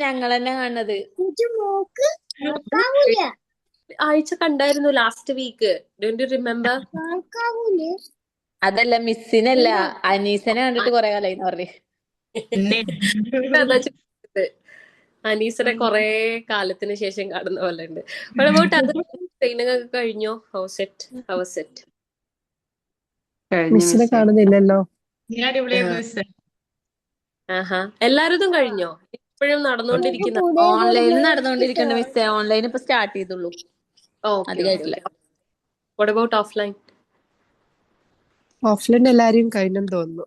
ഞങ്ങൾ തന്നെ കാണുന്നത്. ആഴ്ച കണ്ടായിരുന്നു last week. Don't you remember? അതല്ല മിസ്സിനല്ല, അനീസനെ കണ്ടിട്ട് കൊറേ കാലായിന്ന് പറഞ്ഞു. അതാ ചോദിച്ചത്. അനീസിനെ കൊറേ കാലത്തിന് ശേഷം കാണുന്ന പോലെ ഉണ്ട്. അബൌട്ട് അത് ട്രെയിനിങ് ഒക്കെ കഴിഞ്ഞോ? ഹൗസ് സെറ്റ് കഴിഞ്ഞ മിസ്സിനെ മിസ്സേ. കാണുന്നില്ലല്ലോ. ആഹാ, എല്ലാരതും കഴിഞ്ഞോ? ഇപ്പോഴും നടന്നുകൊണ്ടിരിക്കുന്ന? ഓൺലൈനിൽ നടന്നുകൊണ്ടിരിക്കണ്ട മിസ്സേ. ഓൺലൈൻ ഇപ്പൊ സ്റ്റാർട്ട് ചെയ്തുള്ളൂ. ഓക്കെ അധികമായിട്ടില്ല. What about offline? ഓഫ്ലൈൻ എല്ലാരെയും കഴിഞ്ഞെന്ന് തോന്നുന്നു.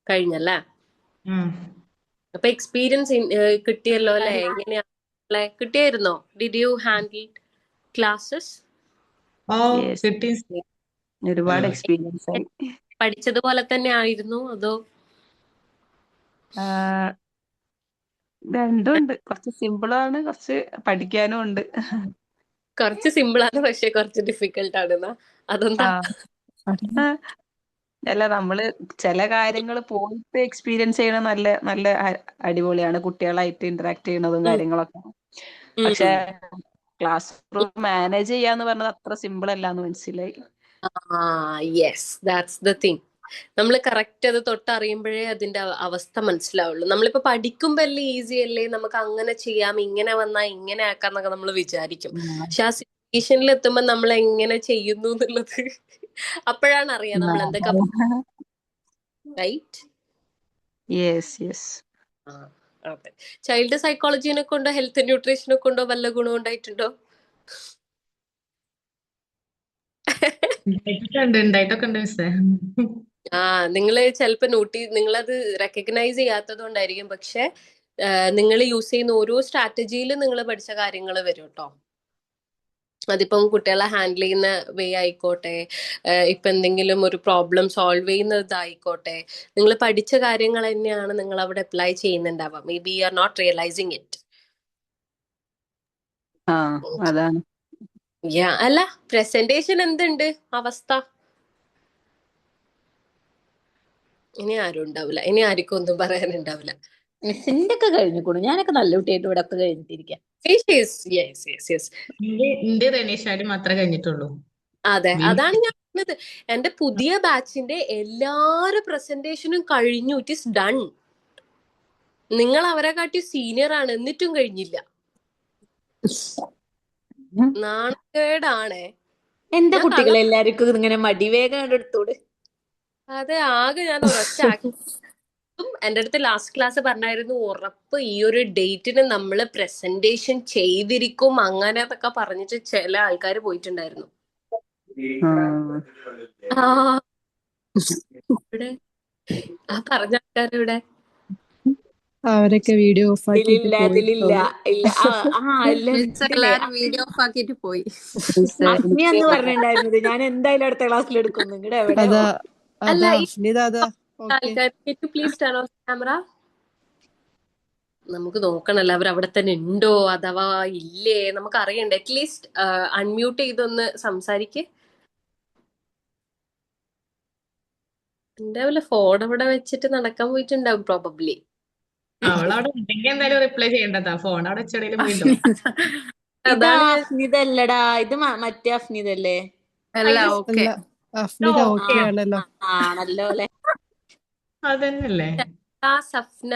കഴിഞ്ഞല്ലേ? അപ്പൊ എക്സ്പീരിയൻസ് കിട്ടിയല്ലോ അല്ലെ? എങ്ങനെയാ കിട്ടിയായിരുന്നോ? Did you handle classes? Yes. ഒരുപാട് എക്സ്പീരിയൻസ് ആയി. പഠിച്ചതുപോലെ തന്നെ ആയിരുന്നു അതോ? രണ്ടും ഉണ്ട്. കുറച്ച് സിമ്പിളാണ്, കുറച്ച് പഠിക്കാനും ഉണ്ട്. കുറച്ച് സിമ്പിൾ ആണ്, പക്ഷെ കുറച്ച് ഡിഫിക്കൽട്ട് ആണെന്നാ? അതെന്താ? അല്ല, നമ്മള് ചില കാര്യങ്ങൾ പോയിട്ട് എക്സ്പീരിയൻസ് ചെയ്യണ നല്ല നല്ല അടിപൊളിയാണ്, കുട്ടികളായിട്ട് ഇന്ററാക്ട് ചെയ്യണതും കാര്യങ്ങളൊക്കെ. പക്ഷെ ക്ലാസ് റൂം മാനേജ് ചെയ്യാന്ന് പറഞ്ഞത് അത്ര സിമ്പിൾ അല്ലാന്ന് മനസ്സിലായി. Yes, that's the thing. നമ്മൾ കറക്റ്റ് അത് തൊട്ടറിയുമ്പോഴേ അതിന്റെ അവസ്ഥ മനസ്സിലാവുള്ളൂ. നമ്മളിപ്പോ പഠിക്കുമ്പോ അല്ലേ ഈസി അല്ലേ, നമുക്ക് അങ്ങനെ ചെയ്യാം, ഇങ്ങനെ വന്നാ ഇങ്ങനെ ആക്കാന്നൊക്കെ നമ്മൾ വിചാരിക്കും. പക്ഷെ ആ സിറ്റുവേഷനിൽ എത്തുമ്പോ നമ്മൾ എങ്ങനെ ചെയ്യുന്നു എന്നുള്ളത് അപ്പോഴാണ് അറിയാം നമ്മൾ എന്തൊക്കെ. റൈറ്റ്? Yes yes. അതെ. ചൈൽഡ് സൈക്കോളജിനെ കൊണ്ടോ ഹെൽത്ത് ന്യൂട്രീഷനെ കൊണ്ടോ വല്ല ഗുണം ഉണ്ടായിട്ടുണ്ടോ? നിങ്ങള് ചിലപ്പോ നിങ്ങളത് റെക്കഗ്നൈസ് ചെയ്യാത്തത് കൊണ്ടായിരിക്കും. പക്ഷെ നിങ്ങൾ യൂസ് ചെയ്യുന്ന ഓരോ സ്ട്രാറ്റജിയിലും നിങ്ങൾ പഠിച്ച കാര്യങ്ങൾ വരും കേട്ടോ. അതിപ്പം കുട്ടികളെ ഹാൻഡിൽ ചെയ്യുന്ന വേ ആയിക്കോട്ടെ, ഇപ്പൊ എന്തെങ്കിലും ഒരു പ്രോബ്ലം സോൾവ് ചെയ്യുന്നതായിക്കോട്ടെ, നിങ്ങൾ പഠിച്ച കാര്യങ്ങൾ തന്നെയാണ് നിങ്ങൾ അവിടെ അപ്ലൈ ചെയ്യുന്നുണ്ടാവുക. Maybe you are not realising it. അതാണ്. അല്ല, പ്രസന്റേഷൻ എന്തുണ്ട് അവസ്ഥ? ഇനി ആരും ഉണ്ടാവില്ല, ഇനി ആർക്കും ഒന്നും പറയാനുണ്ടാവില്ല. മിസ്സിന്റെ ഒക്കെ കഴിഞ്ഞു. ഞാനൊക്കെ നല്ല കുട്ടിയായിട്ട് ഇവിടെ ഒക്കെ കഴിഞ്ഞിട്ടിരിക്കാം. മാത്രമേ കഴിഞ്ഞിട്ടുള്ളൂ. അതെ, അതാണ് ഞാൻ പറഞ്ഞത്. എന്റെ പുതിയ ബാച്ചിന്റെ എല്ലാരും പ്രസന്റേഷനും കഴിഞ്ഞു. It is done. നിങ്ങൾ അവരെ കാട്ടി സീനിയർ ആണ്, എന്നിട്ടും കഴിഞ്ഞില്ല. നാണക്കേടാണേ. എന്റെ കുട്ടികൾ എല്ലാവർക്കും ഇങ്ങനെ മടി, വേഗം എടുത്തോട്. അതെ, ആകെ ഞാൻ ഒരൊറ്റ എന്റെ അടുത്ത് ലാസ്റ്റ് ക്ലാസ് പറഞ്ഞായിരുന്നു, ഉറപ്പ് ഈ ഒരു ഡേറ്റിന് നമ്മള് പ്രസന്റേഷൻ ചെയ്തിരിക്കും അങ്ങനെ എന്നൊക്കെ പറഞ്ഞിട്ട് ചില ആൾക്കാർ പോയിട്ടുണ്ടായിരുന്നു. ഇവിടെ ആ പറഞ്ഞ ആൾക്കാരിവിടെ അവരൊക്കെ വീഡിയോ ഓഫ് ആക്കിയിട്ട് വീഡിയോ ഓഫ് ആക്കിട്ട് പോയി. അഫ്നി എന്ന് പറഞ്ഞിട്ടുണ്ടായിരുന്നത് ഞാൻ എന്തായാലും അടുത്ത ക്ലാസ്സിൽ എടുക്കും. നിങ്ങളുടെ എവിടെയോ പ്ലീസ് ടേൺ ഓഫ് ക്യാമറ. നമുക്ക് നോക്കണല്ലോ അവർ അവിടെ തന്നെ ഉണ്ടോ അഥവാ ഇല്ലേ, നമുക്ക് അറിയണ്ടേ. അറ്റ്ലീസ്റ്റ് അൺമ്യൂട്ട് ചെയ്തൊന്ന് സംസാരിക്ക്. എന്റെ ഫോൺ അവിടെ വെച്ചിട്ട് നടക്കാൻ പോയിട്ടുണ്ടാവും പ്രോബബ്ലി. അവളവിടെ എന്തായാലും റിപ്ലൈ ചെയ്യേണ്ടതാ, ഫോൺ അവിടെ വെച്ചെവിടെയും പോയിട്ടോ. അഫ്നിതല്ലടാ, ഇത് മറ്റേ അഫ്നിതല്ലേ? ആണല്ലോ അല്ലെ? അതന്നല്ലേ? സഫ്ന,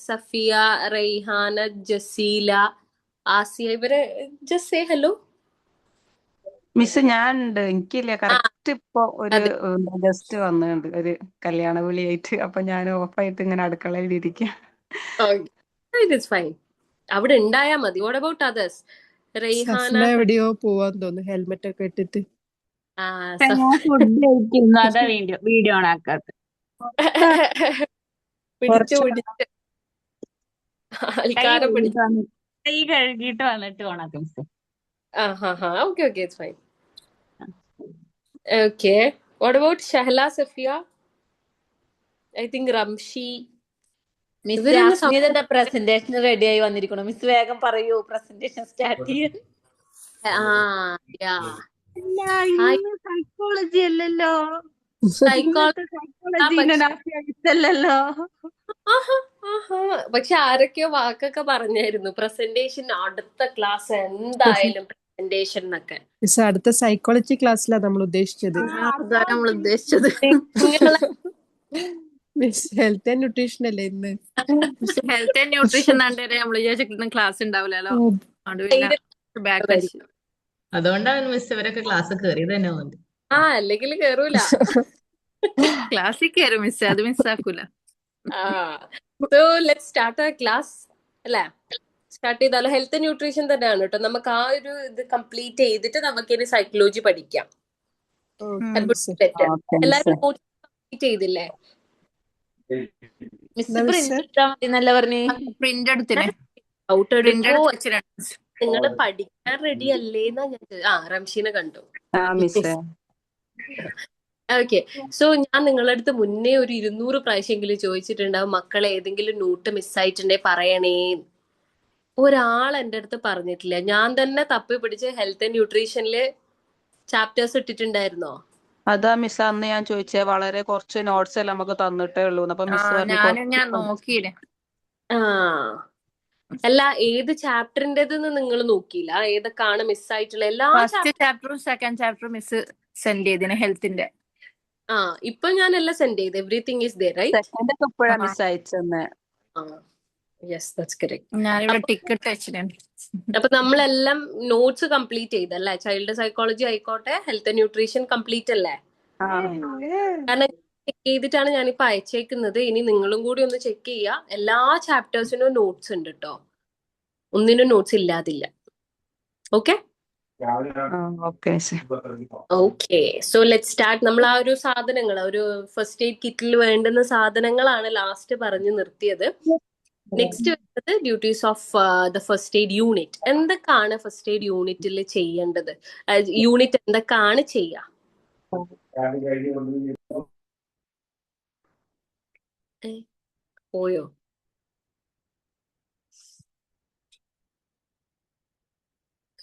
സഫിയ, റെയ്ഹാന, ജസീല, ആസിയ, ഇവരെ ജസ്റ്റ് സേ ഹലോ. മിസ് ഞാൻ ഉണ്ട്, എനിക്കില്ല. കറക്റ്റ് ഇപ്പൊ ഒരു ഗസ്റ്റ് വന്നിട്ടുണ്ട്, ഒരു കല്യാണ വിളിയായിട്ട്. അപ്പൊ ഞാൻ ഓഫായിട്ട് ഇങ്ങനെ അടുക്കളയിൽ ഇരിക്കാം. അവിടെ ഉണ്ടായാ മതി. What about others? റെയ്ഹാന എവിടെയോ പോവാൻ തോന്നുന്നു, ഹെൽമെറ്റ് ഒക്കെ ഇട്ടിട്ട്. വീഡിയോ ഓൺ ആക്കാത്ത ആൾക്കാരെ കൈ കഴുകിയിട്ട് വന്നിട്ട് ഓണാക്കും. Okay okay, it's fine. Okay, what about Shahala, Safiya? I think Ramshi. Miss അഫ്നിയുടെ പ്രസന്റേഷൻ റെഡി ആയി വന്നിരിക്കണു. മിസ് വേഗം പറയൂ, പ്രസന്റേഷൻ സ്റ്റാർട്ട് ചെയ്യാൻ. സൈക്കോളജി അല്ലല്ലോ, സൈക്കോളജി അല്ലല്ലോ. ആഹാ ആഹാ. പക്ഷെ ആരൊക്കെയോ വാക്കൊക്കെ പറഞ്ഞായിരുന്നു, പ്രസന്റേഷൻ അടുത്ത ക്ലാസ് എന്തായാലും പ്രസന്റേഷൻ എന്നൊക്കെ. മിസ് അടുത്ത സൈക്കോളജി ക്ലാസ്സിലാണ് നമ്മൾ ഉദ്ദേശിച്ചത്. അതാണ് നമ്മൾ ഉദ്ദേശിച്ചത്. നിങ്ങളെ മിസ് ഹെൽത്ത് ആൻഡ് ന്യൂട്രീഷൻ അല്ലേ ഇന്ന്? പക്ഷെ ഹെൽത്ത് ആൻഡ് ന്യൂട്രീഷൻ വരെ നമ്മൾ വിചാരിച്ചിരുന്ന ക്ലാസ് ഉണ്ടാവില്ലല്ലോ. അതുകൊണ്ട് പിന്നെ ബാക്ക് അടിച്ചു. അതുകൊണ്ടാണ് മിസ് ഇവരൊക്കെ ക്ലാസ് കയറിയത് തന്നെ തോന്നി. അല്ലെങ്കിൽ കേറൂല. ക്ലാസ്സിൽ കയറും മിസ്, അത് മിസ്സാക്കൂല. സോ ലെറ്റ് സ്റ്റാർട്ട് ആ ക്ലാസ് അല്ലേ? സ്റ്റാർട്ട് ചെയ്താലോ? ഹെൽത്ത് ആൻഡ് ന്യൂട്രീഷൻ തന്നെയാണ് കേട്ടോ. നമുക്ക് ആ ഒരു ഇത് കംപ്ലീറ്റ് ചെയ്തിട്ട് നമുക്ക് ഇനി സൈക്കോളജി പഠിക്കാം. Okay miss. എല്ലാരും നോട്ട്സ് കംപ്ലീറ്റ് ചെയ്തില്ലേ? മിസ് എന്താ പ്രിന്റ് മിസ്സേ? എടുത്താൽ മതി എന്നല്ല പറഞ്ഞ്. പ്രിന്റ് എടുത്തിനെ. ഔട്ട് പ്രിന്റ് എടുക്കോ? എടുത്ത് വെച്ചിട്ടുണ്ട്. നിങ്ങൾ പഠിക്കാൻ റെഡി അല്ലേന്നാ ഞാൻ റംഷീനെ കണ്ടു. മിസ്സേ. ഓക്കെ. സോ ഞാൻ നിങ്ങളുടെ അടുത്ത് മുന്നേ ഒരു 200 പ്രാവശ്യമെങ്കിലും ചോദിച്ചിട്ടുണ്ടാവും, മക്കളെ ഏതെങ്കിലും നോട്ട് മിസ്സായിട്ടുണ്ടെങ്കിൽ പറയണേ. ഒരാൾ എൻ്റെ അടുത്ത് പറഞ്ഞിട്ടില്ല. ഞാൻ തന്നെ തപ്പി പിടിച്ച് ഹെൽത്ത് ആൻഡ് ന്യൂട്രീഷനില് ചാപ്റ്റേഴ്സ് ഇട്ടിട്ടുണ്ടായിരുന്നോ? അതാ മിസ് അന്ന് ഞാൻ ചോദിച്ചേ, വളരെ കുറച്ച് നോട്ട്സ് എല്ലാം നമുക്ക് തന്നിട്ടേ ഉള്ളൂ. അപ്പൊ മിസ് പറഞ്ഞു ഞാൻ നോക്കിയില്ലേ. ആ അല്ല, ഏത് ചാപ്റ്ററിൻ്റെതെന്ന് നിങ്ങൾ നോക്കിയില്ല? ഏതൊക്കെയാണ് മിസ്സായിട്ടുള്ള എല്ലാ ഫസ്റ്റ് ചാപ്റ്ററും സെക്കൻഡ് ചാപ്റ്ററും മിസ് സെൻഡ് ചെയ്തിന് ഹെൽത്തിന്റെ. ഇപ്പൊ ഞാനെല്ലാം സെൻഡ് ചെയ്ത്. Everything is there, right? Second ഒക്കെ ഇപ്പോഴാ മിസ് അയച്ചെന്ന്. Yes, that's correct. ഞാനിവിടെ ടിക്കറ്റ് വെച്ചിട്ടുണ്ട്. അപ്പൊ നമ്മളെല്ലാം നോട്ട്സ് കംപ്ലീറ്റ് ചെയ്തല്ലേ? ചൈൽഡ് സൈക്കോളജി ആയിക്കോട്ടെ, ഹെൽത്ത് ആൻഡ് ന്യൂട്രീഷൻ കംപ്ലീറ്റ് അല്ലേ? കാരണം ചെക്ക് ചെയ്തിട്ടാണ് ഞാനിപ്പോ അയച്ചേക്കുന്നത്. ഇനി നിങ്ങളും കൂടി ഒന്ന് ചെക്ക് ചെയ്യുക. എല്ലാ ചാപ്റ്റേഴ്സിനും നോട്ട്സ് ഉണ്ട് കേട്ടോ. ഒന്നിനും നോട്ട്സ് ഇല്ലാതില്ല. Okay okay. So let start. നമ്മൾ ആ ഒരു സാധനങ്ങൾ, ഒരു ഫസ്റ്റ് എയ്ഡ് കിറ്റിൽ വേണ്ടുന്ന സാധനങ്ങളാണ് ലാസ്റ്റ് പറഞ്ഞു നിർത്തിയത്. നെക്സ്റ്റ് വരുന്നത് duties of the first aid unit. എന്തൊക്കെയാണ് ഫസ്റ്റ് എയ്ഡ് യൂണിറ്റിൽ ചെയ്യേണ്ടത്? യൂണിറ്റ് എന്തൊക്കെയാണ് ചെയ്യുക? പോയോ?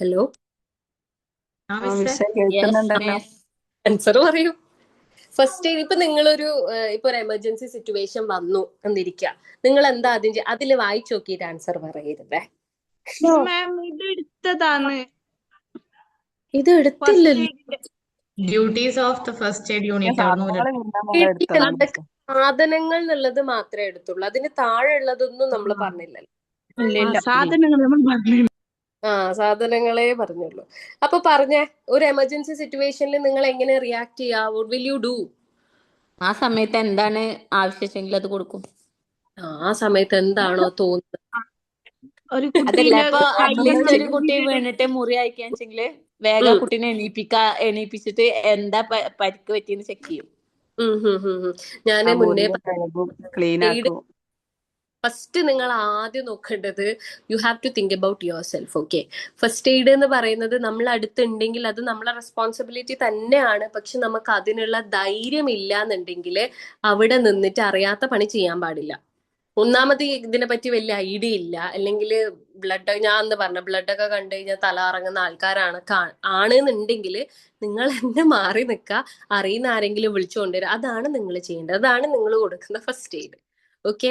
ഹലോ, ആൻസർ പറയൂ. ഫസ്റ്റ് എയ്ഡ്, ഇപ്പൊ നിങ്ങളൊരു ഇപ്പൊ ഒരു എമർജൻസി സിറ്റുവേഷൻ വന്നു എന്നിരിക്കുക, നിങ്ങൾ എന്താ അതിൽ വായിച്ചു നോക്കിയിട്ട് ആൻസർ പറയരുതേ. ഇത് എടുത്തില്ലല്ലോ. Duties of the first aid unit എന്തൊക്കെ സാധനങ്ങൾ എന്നുള്ളത് മാത്രമേ എടുത്തുള്ളൂ. അതിന് താഴെ ഉള്ളതൊന്നും നമ്മൾ പറഞ്ഞില്ലല്ലോ. സാധനങ്ങളെ പറഞ്ഞുള്ളൂ. അപ്പൊ പറഞ്ഞേ, ഒരു എമർജൻസി സിറ്റുവേഷനിൽ നിങ്ങൾ എങ്ങനെ റിയാക്ട് ചെയ്യാ? What will you do? ആ സമയത്ത് എന്താണ് ആവശ്യമെങ്കിൽ അത് കൊടുക്കും. ആ സമയത്ത് എന്താണോ തോന്നുന്നത്. അതല്ല, ഇപ്പൊ അറ്റ്ലീസ്റ്റ് ഒരു കുട്ടി വീണിട്ട് മുറി അയക്കാന്നുവെച്ചെങ്കില് വേഗം കുട്ടീനെ എണീപ്പിച്ചിട്ട് എന്താ പരിക്ക് പറ്റിയെന്ന് ചെക്ക് ചെയ്യും. ഞാന് മുന്നേ ക്ലീൻ ആക്കും. ഫസ്റ്റ് നിങ്ങൾ ആദ്യം നോക്കേണ്ടത്, you have to think about yourself. Okay, first aid എന്ന് പറയുന്നത് നമ്മൾ അടുത്തുണ്ടെങ്കിൽ അത് നമ്മളെ റെസ്പോൺസിബിലിറ്റി തന്നെയാണ്. പക്ഷെ നമുക്ക് അതിനുള്ള ധൈര്യം ഇല്ല എന്നുണ്ടെങ്കിൽ അവിടെ നിന്നിട്ട് അറിയാത്ത പണി ചെയ്യാൻ പാടില്ല. ഒന്നാമത് ഇതിനെ പറ്റി വലിയ ഐഡിയ ഇല്ല, അല്ലെങ്കിൽ ബ്ലഡ്, ഞാൻ അന്ന് പറഞ്ഞ ബ്ലഡൊക്കെ കണ്ടു കഴിഞ്ഞാൽ തല ഇറങ്ങുന്ന ആൾക്കാരാണ് ആണെന്നുണ്ടെങ്കിൽ നിങ്ങൾ എന്നെ മാറി നിൽക്കുക, അറിയുന്ന ആരെങ്കിലും വിളിച്ചു കൊണ്ടുവരിക. അതാണ് നിങ്ങൾ ചെയ്യേണ്ടത്. അതാണ് നിങ്ങൾ കൊടുക്കുന്ന ഫസ്റ്റ് എയ്ഡ്. ഓക്കെ,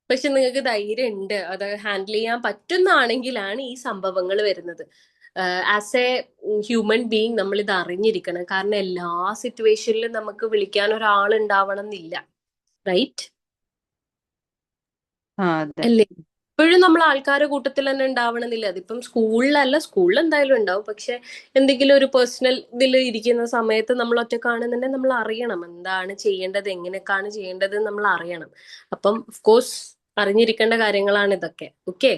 പക്ഷെ നിങ്ങൾക്ക് ധൈര്യം ഉണ്ട്, അത് ഹാൻഡിൽ ചെയ്യാൻ പറ്റുന്നതാണെങ്കിലാണ് ഈ സംഭവങ്ങൾ വരുന്നത്. ആസ് എ ഹ്യൂമൻ ബീങ് നമ്മൾ ഇത് അറിഞ്ഞിരിക്കണം. കാരണം എല്ലാ സിറ്റുവേഷനിലും നമുക്ക് വിളിക്കാൻ ഒരാൾ ഉണ്ടാവണം എന്നില്ല, റൈറ്റ്? അല്ലേ? എപ്പോഴും നമ്മൾ ആൾക്കാരുടെ കൂട്ടത്തിൽ തന്നെ ഉണ്ടാവണമെന്നില്ല. അതിപ്പം സ്കൂളിലല്ല, സ്കൂളിൽ എന്തായാലും ഉണ്ടാവും. പക്ഷെ എന്തെങ്കിലും ഒരു പേഴ്സണൽ ഇതിൽ ഇരിക്കുന്ന സമയത്ത് നമ്മൾ ഒറ്റക്കാണെന്നുണ്ടെങ്കിൽ നമ്മൾ അറിയണം എന്താണ് ചെയ്യേണ്ടത്, എങ്ങനെയൊക്കെയാണ് ചെയ്യേണ്ടത് നമ്മൾ അറിയണം. അപ്പം ഓഫ്കോഴ്സ് അറിഞ്ഞിരിക്കേണ്ട കാര്യങ്ങളാണ് ഇതൊക്കെ. ഓക്കെ,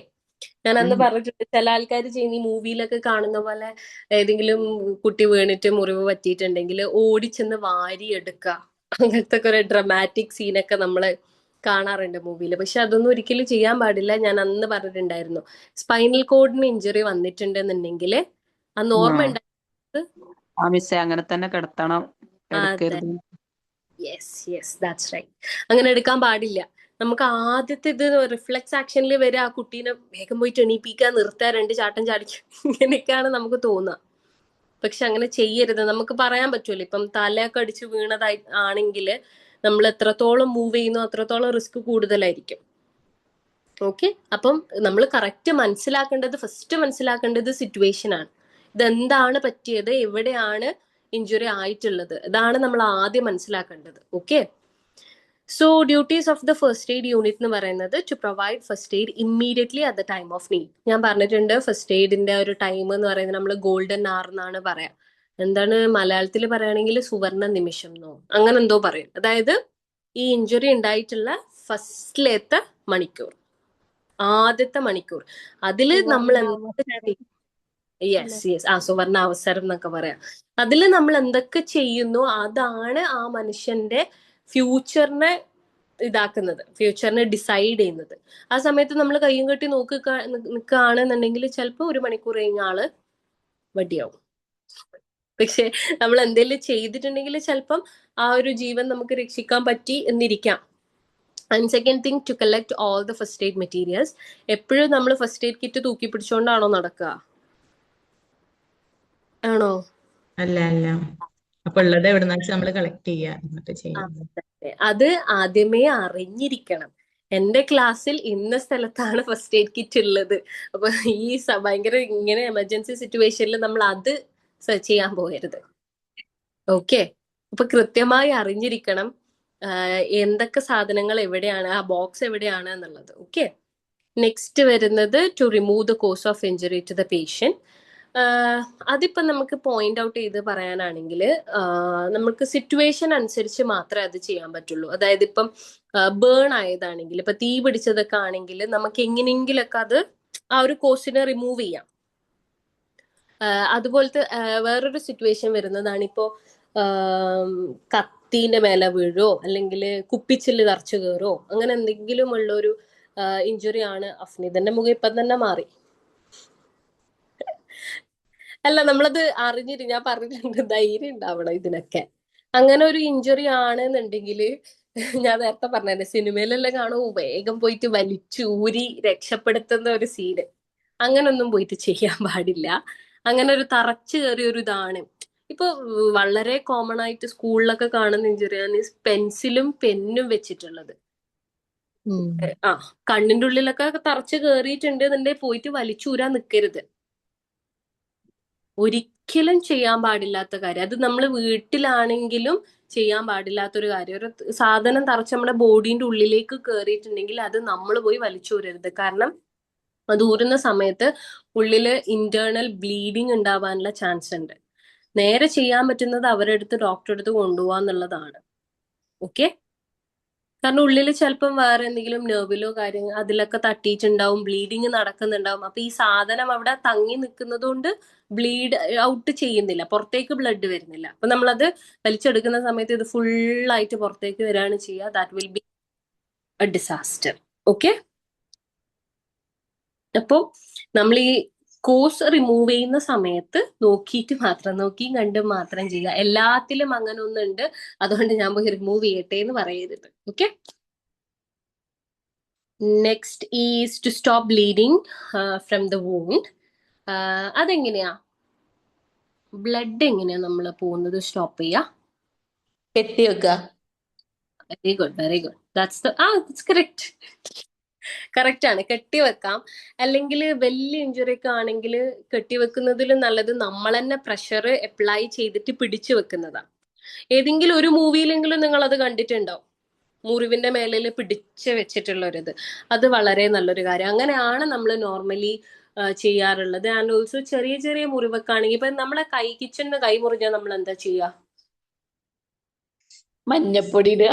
ഞാൻ അന്ന് പറഞ്ഞിട്ടുണ്ട്, ചില ആൾക്കാർ ചെയ്യുന്ന ഈ മൂവിയിലൊക്കെ കാണുന്ന പോലെ ഏതെങ്കിലും കുട്ടി വീണിട്ട് മുറിവ് പറ്റിയിട്ടുണ്ടെങ്കിൽ ഓടിച്ചെന്ന് വാരി എടുക്കുക, അങ്ങനത്തെ ഒരു ഡ്രമാറ്റിക് സീനൊക്കെ നമ്മള് കാണാറുണ്ട് മൂവിയിൽ. പക്ഷെ അതൊന്നും ഒരിക്കലും ചെയ്യാൻ പാടില്ല. ഞാൻ അന്ന് പറഞ്ഞിട്ടുണ്ടായിരുന്നു, സ്പൈനൽ കോഡിന് ഇഞ്ചുറി വന്നിട്ടുണ്ടെന്നുണ്ടെങ്കിൽ അന്ന് ഓർമ്മ ഉണ്ടായത് അങ്ങനെ തന്നെ കിടത്തണം. That's right. അങ്ങനെ എടുക്കാൻ പാടില്ല. നമുക്ക് ആദ്യത്തെ ഇത് റിഫ്ലെക്സ് ആക്ഷനിൽ വരെ ആ കുട്ടീനെ വേഗം പോയിട്ട് എണീപ്പിക്കാൻ, നിർത്താൻ, 2 ചാട്ടം ചാടിക്കും, ഇങ്ങനെയൊക്കെയാണ് നമുക്ക് തോന്നുക. പക്ഷെ അങ്ങനെ ചെയ്യരുത്. നമുക്ക് പറയാൻ പറ്റുമല്ലോ, ഇപ്പം തലയൊക്കെ അടിച്ച് വീണതായി ആണെങ്കിൽ നമ്മൾ എത്രത്തോളം മൂവ് ചെയ്യുന്നു അത്രത്തോളം റിസ്ക് കൂടുതലായിരിക്കും. ഓക്കെ, അപ്പം നമ്മൾ കറക്റ്റ് ഫസ്റ്റ് മനസ്സിലാക്കേണ്ടത് സിറ്റുവേഷൻ ആണ്. ഇതെന്താണ് പറ്റിയത്, എവിടെയാണ് ഇഞ്ചുറി ആയിട്ടുള്ളത്, ഇതാണ് നമ്മൾ ആദ്യം മനസ്സിലാക്കേണ്ടത്. Okay, so duties of the first aid unit എന്ന് പറയുന്നത് to provide first aid immediately at the time of need. ഞാൻ പറഞ്ഞിട്ടുണ്ട് ഫസ്റ്റ് എയ്ഡിന്റെ ഒരു ടൈം എന്ന് പറയുന്നത് നമ്മൾ ഗോൾഡൻ അവർ എന്നാണ് പറയാം. എന്താണ് മലയാളത്തിൽ പറയുകയാണെങ്കിൽ സുവർണ നിമിഷം എന്നോ അങ്ങനെ എന്തോ പറയും. അതായത് ഈ ഇഞ്ചുറി ഉണ്ടായിട്ടുള്ള ഫസ്റ്റിലത്തെ മണിക്കൂർ, ആദ്യത്തെ മണിക്കൂർ, അതില് നമ്മൾ സുവർണ അവസരം എന്നൊക്കെ പറയാം. അതില് നമ്മൾ എന്തൊക്കെ ചെയ്യുന്നു അതാണ് ആ മനുഷ്യന്റെ ഫ്യൂച്ചറിനെ ഫ്യൂച്ചറിനെ ഡിസൈഡ് ചെയ്യുന്നത്. ആ സമയത്ത് നമ്മൾ കയ്യും കെട്ടി നിൽക്കുകയാണെന്നുണ്ടെങ്കിൽ ചിലപ്പോൾ 1 മണിക്കൂർ കഴിഞ്ഞ ആള് വടിയാവും. പക്ഷെ നമ്മൾ എന്തെങ്കിലും ചെയ്തിട്ടുണ്ടെങ്കിൽ ചിലപ്പം ആ ഒരു ജീവൻ നമുക്ക് രക്ഷിക്കാൻ പറ്റി എന്നിരിക്കാം. And second thing, to collect all the first aid materials. എപ്പോഴും നമ്മൾ ഫസ്റ്റ് എയ്ഡ് കിറ്റ് തൂക്കി പിടിച്ചോണ്ടാണോ നടക്കുക? ആണോ? അല്ല അല്ല. അപ്പൊ ഉള്ളത് എവിടുന്ന നമ്മൾ കളക്ട് ചെയ്യുക എന്നിട്ട് ചെയ്യാം. അത് ആദ്യമേ അറിഞ്ഞിരിക്കണം. എന്റെ ക്ലാസ്സിൽ ഇന്ന സ്ഥലത്താണ് ഫസ്റ്റ് എയ്ഡ് കിറ്റ് ഉള്ളത്. അപ്പൊ ഈ ഭയങ്കര ഇങ്ങനെ എമർജൻസി സിറ്റുവേഷനിൽ നമ്മൾ അത് സെർച്ച് ചെയ്യാൻ പോകരുത്. ഓക്കെ, അപ്പൊ കൃത്യമായി അറിഞ്ഞിരിക്കണം എന്തൊക്കെ സാധനങ്ങൾ എവിടെയാണ്, ആ ബോക്സ് എവിടെയാണ് എന്നുള്ളത്. ഓക്കെ, നെക്സ്റ്റ് വരുന്നത് to remove the cause of injury to the patient. അതിപ്പോ നമുക്ക് പോയിന്റ് ഔട്ട് ചെയ്ത് പറയാനാണെങ്കിൽ നമുക്ക് സിറ്റുവേഷൻ അനുസരിച്ച് മാത്രമേ അത് ചെയ്യാൻ പറ്റുള്ളൂ. അതായത് ഇപ്പം ബേൺ ആയതാണെങ്കിൽ, ഇപ്പൊ തീ പിടിച്ചതൊക്കെ ആണെങ്കിൽ നമുക്ക് എങ്ങനെയെങ്കിലൊക്കെ അത് ആ ഒരു കോസിനെ റിമൂവ് ചെയ്യാം. അതുപോലത്തെ വേറൊരു സിറ്റുവേഷൻ വരുന്നതാണ് ഇപ്പോ കത്തിന്റെ മേലെ വീഴോ അല്ലെങ്കിൽ കുപ്പിച്ചില്ല് തറച്ചു കയറോ അങ്ങനെ എന്തെങ്കിലും ഉള്ളൊരു ഇഞ്ചുറി ആണ്. അഫ്നീദന്റെ മുഖം ഇപ്പം തന്നെ മാറി. അല്ല, നമ്മളത് അറിഞ്ഞിട്ട് ഞാൻ പറഞ്ഞിട്ടുണ്ട്, ധൈര്യം ഉണ്ടാവണം ഇതിനൊക്കെ. അങ്ങനെ ഒരു ഇഞ്ചുറി ആണെന്നുണ്ടെങ്കിൽ ഞാൻ നേരത്തെ പറഞ്ഞത് സിനിമയിലെല്ലാം കാണും, വേഗം പോയിട്ട് വലിച്ചൂരി രക്ഷപ്പെടുത്തുന്ന ഒരു സീന്. അങ്ങനൊന്നും പോയിട്ട് ചെയ്യാൻ പാടില്ല. അങ്ങനെ ഒരു തറച്ചു കയറിയ ഒരു ഇതാണ്. ഇപ്പൊ വളരെ കോമൺ ആയിട്ട് സ്കൂളിലൊക്കെ കാണുന്ന ഇഞ്ചുറിയാണ് പെൻസിലും പെന്നും വെച്ചിട്ടുള്ളത്. കണ്ണിന്റെ ഉള്ളിലൊക്കെ തറച്ചു കയറിയിട്ടുണ്ട് എന്നുണ്ടെങ്കിൽ പോയിട്ട് വലിച്ചൂരാൻ നിൽക്കരുത്. ഒരിക്കലും ചെയ്യാൻ പാടില്ലാത്ത കാര്യം. അത് നമ്മൾ വീട്ടിലാണെങ്കിലും ചെയ്യാൻ പാടില്ലാത്തൊരു കാര്യം. ഒരു സാധനം തറച്ച് നമ്മുടെ ബോഡീന്റെ ഉള്ളിലേക്ക് കയറിയിട്ടുണ്ടെങ്കിൽ അത് നമ്മൾ പോയി വലിച്ചൂരരുത്. കാരണം അത് ഊരുന്ന സമയത്ത് ഉള്ളില് ഇന്റേണൽ ബ്ലീഡിങ് ഉണ്ടാവാനുള്ള ചാൻസ് ഉണ്ട്. നേരെ ചെയ്യാൻ പറ്റുന്നത് അവരുടെ അടുത്ത് ഡോക്ടറെ അടുത്ത് കൊണ്ടുപോകാന്നുള്ളതാണ്. ഓക്കെ, കാരണം ഉള്ളിൽ ചിലപ്പം വേറെ എന്തെങ്കിലും നെർവിലോ കാര്യങ്ങൾ അതിലൊക്കെ തട്ടിയിട്ടുണ്ടാവും, ബ്ലീഡിങ് നടക്കുന്നുണ്ടാവും. അപ്പൊ ഈ സാധനം അവിടെ തങ്ങി നിൽക്കുന്നത് കൊണ്ട് ബ്ലീഡ് ഔട്ട് ചെയ്യുന്നില്ല, പുറത്തേക്ക് ബ്ലഡ് വരുന്നില്ല. അപ്പൊ നമ്മളത് വലിച്ചെടുക്കുന്ന സമയത്ത് ഇത് ഫുള്ളായിട്ട് പുറത്തേക്ക് വരികയാണ് ചെയ്യുക. That will be A disaster. Okay, അപ്പൊ നമ്മൾ ഈ കോസ് റിമൂവ് ചെയ്യുന്ന സമയത്ത് നോക്കിയും കണ്ടും മാത്രം ചെയ്യുക. എല്ലാത്തിലും അങ്ങനെ ഒന്നുണ്ട് അതുകൊണ്ട് ഞാൻ പോയി റിമൂവ് ചെയ്യട്ടെ എന്ന് പറയരുത്. Okay, next is to stop bleeding from the wound. അതെങ്ങനെയാ, ബ്ലഡ് എങ്ങനെയാ നമ്മൾ പോകുന്നത് സ്റ്റോപ്പ് ചെയ്യാ? കെട്ടിവെക്കുക. Very good that's correct. Correct ആണ്, കെട്ടിവെക്കാം. അല്ലെങ്കിൽ വലിയ ഇഞ്ചുറി ഒക്കെ ആണെങ്കിൽ കെട്ടിവെക്കുന്നതിലും നല്ലത് നമ്മൾ തന്നെ പ്രഷർ അപ്ലൈ ചെയ്തിട്ട് പിടിച്ചു വെക്കുന്നതാണ്. ഏതെങ്കിലും ഒരു മൂവിയിലെങ്കിലും നിങ്ങൾ അത് കണ്ടിട്ടുണ്ടോ, മുറിവിന്റെ മേലിൽ പിടിച്ച് വെച്ചിട്ടുള്ള ഒരിത്. അത് വളരെ നല്ലൊരു കാര്യം. അങ്ങനെയാണ് നമ്മൾ നോർമലി ചെയ്യാറുള്ളത്. ആൻഡ് ഓൾസോ ചെറിയ ചെറിയ മുറിവൊക്കെ ആണെങ്കിൽ ഇപ്പൊ നമ്മളെ കിച്ചണിന് കൈ മുറിഞ്ഞാൽ നമ്മൾ എന്താ ചെയ്യുക? മഞ്ഞപ്പൊടി ഇടുക.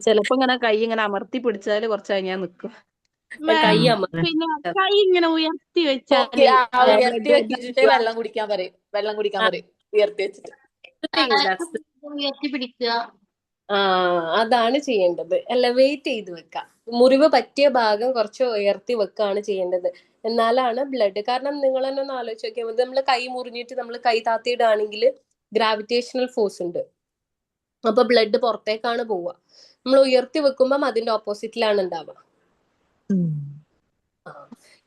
ചിലപ്പോ ഇങ്ങനെ കൈ ഇങ്ങനെ അമർത്തി പിടിച്ചാല് കുറച്ച് കഴിഞ്ഞാൽ നിക്കും. കൈ പിന്നെ കൈ ഇങ്ങനെ ഉയർത്തി വെച്ചാൽ ഉയർത്തി വെച്ചിട്ട് വെള്ളം കുടിക്കാൻ പറയും. ഉയർത്തി വെച്ചിട്ട് ഉയർത്തി പിടിക്കുക. അതാണ് ചെയ്യേണ്ടത്. എലവേറ്റ് ചെയ്ത് വെക്കാം. മുറിവ് പറ്റിയ ഭാഗം കുറച്ച് ഉയർത്തി വെക്കുകയാണ് ചെയ്യേണ്ടത്. എന്നാലാണ് ബ്ലഡ്, കാരണം നിങ്ങൾ തന്നെ ഒന്ന് ആലോചിച്ച് നോക്കിയാൽ മതി, നമ്മൾ കൈ മുറിഞ്ഞിട്ട് നമ്മൾ കൈ താത്തിയിടുകയാണെങ്കിൽ ഗ്രാവിറ്റേഷണൽ ഫോഴ്സ് ഉണ്ട്, അപ്പൊ ബ്ലഡ് പുറത്തേക്കാണ് പോവുക. നമ്മൾ ഉയർത്തി വെക്കുമ്പം അതിന്റെ ഓപ്പോസിറ്റിലാണ് ഉണ്ടാവുക.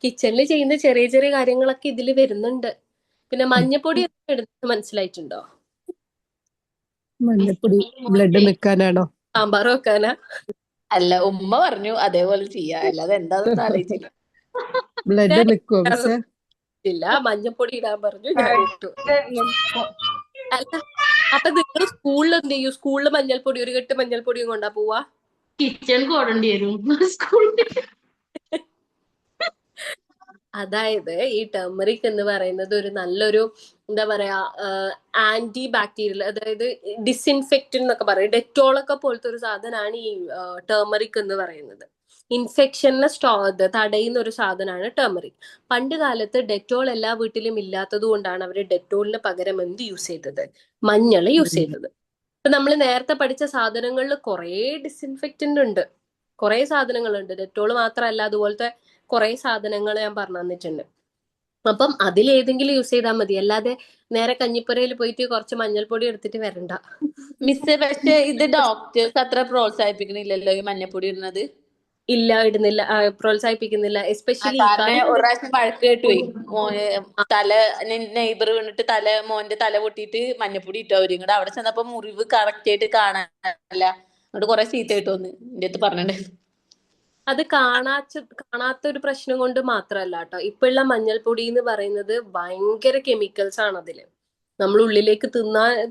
കിച്ചണിൽ ചെയ്യുന്ന ചെറിയ ചെറിയ കാര്യങ്ങളൊക്കെ ഇതിൽ വരുന്നുണ്ട്. പിന്നെ മഞ്ഞപ്പൊടി എടുത്ത് മനസ്സിലായിട്ടുണ്ടോ? മഞ്ഞപ്പൊടി ബ്ലഡ് നിൽക്കാനാണോ? സാമ്പാർ വെക്കാനാ? അല്ല, ഉമ്മ പറഞ്ഞു അതേപോലെ ചെയ്യാ, അല്ലാതെ എന്താണെന്ന് ആലോചിച്ചില്ല. ബ്ലഡ് ഞാൻ നിൽക്കുവോ മിസ്സേ? ഇല്ല, മഞ്ഞപ്പൊടി ഇടാൻ പറഞ്ഞു, ഞാൻ ഇട്ടു. അല്ല, അപ്പൊ നിങ്ങൾ സ്കൂളിൽ എന്ത് ചെയ്യും? സ്കൂളിൽ മഞ്ഞൾപ്പൊടി, ഒരു കെട്ട് മഞ്ഞൾപ്പൊടിയും കൊണ്ടാ പോവാ? കിച്ചണിക്ക് ഓടേണ്ടി വരും സ്കൂളിൽ. അതായത് ഈ ടർമറിക് എന്ന് പറയുന്നത് ഒരു നല്ലൊരു, എന്താ പറയാ, ആന്റി ബാക്ടീരിയൽ, അതായത് ഡിസിൻഫെക്റ്റൻ എന്നൊക്കെ പറയും. ഡെറ്റോളൊക്കെ പോലത്തെ ഒരു സാധനമാണ് ഈ ടർമറിക് എന്ന് പറയുന്നത്. ഇൻഫെക്ഷനെ തടയുന്ന ഒരു സാധനമാണ് ടർമറിക്. പണ്ട് കാലത്ത് ഡെറ്റോൾ എല്ലാ വീട്ടിലും ഇല്ലാത്തത് കൊണ്ടാണ് അവർ ഡെറ്റോളിന് പകരം എന്ത് യൂസ് ചെയ്തത്? മഞ്ഞൾ യൂസ് ചെയ്തത്. ഇപ്പൊ നമ്മൾ നേരത്തെ പഠിച്ച സാധനങ്ങളിൽ കുറെ ഡിസിൻഫെക്റ്റന്റ് ഉണ്ട്, കുറെ സാധനങ്ങളുണ്ട്. ഡെറ്റോൾ മാത്രമല്ല, അതുപോലത്തെ കുറെ സാധനങ്ങൾ ഞാൻ പറഞ്ഞു തന്നിട്ടുണ്ട്. അപ്പം അതിലേതെങ്കിലും യൂസ് ചെയ്താൽ മതി, അല്ലാതെ നേരെ കഞ്ഞിപ്പുരയിൽ പോയിട്ട് കുറച്ച് മഞ്ഞൾപ്പൊടി എടുത്തിട്ട് വരണ്ട. മിസ്, പക്ഷെ ഇത് ഡോക്ടേഴ്സ് അത്ര പ്രോത്സാഹിപ്പിക്കണില്ലല്ലോ ഈ മഞ്ഞപ്പൊടി ഇടുന്നത്. ഇല്ല, ഇടുന്നില്ല, പ്രോത്സാഹിപ്പിക്കുന്നില്ല. എസ്പെഷ്യലി ഈ കാരണം കാലത്ത് ഒരു പ്രാവശ്യം വഴക്ക് കേട്ടുപോയി. നെയ്ബർ വീണിട്ട് മോന്റെ തല പൊട്ടിയിട്ട് മഞ്ഞപ്പൊടി ഇട്ടു അവര്. ഇങ്ങോട്ട് അവിടെ ചെന്നപ്പോ മുറിവ് കറക്റ്റ് ആയിട്ട് കാണാനല്ല, അങ്ങോട്ട് കുറെ ചീത്ത കിട്ടുമെന്ന് എന്റെ അടുത്ത് പറഞ്ഞിട്ടുണ്ടായിരുന്നു. അത് കാണാത്ത ഒരു പ്രശ്നം കൊണ്ട് മാത്രമല്ല കേട്ടോ. ഇപ്പോഴുള്ള മഞ്ഞൾപ്പൊടി എന്ന് പറയുന്നത് ഭയങ്കര കെമിക്കൽസ് ആണ് അതില്. നമ്മൾ ഉള്ളിലേക്ക്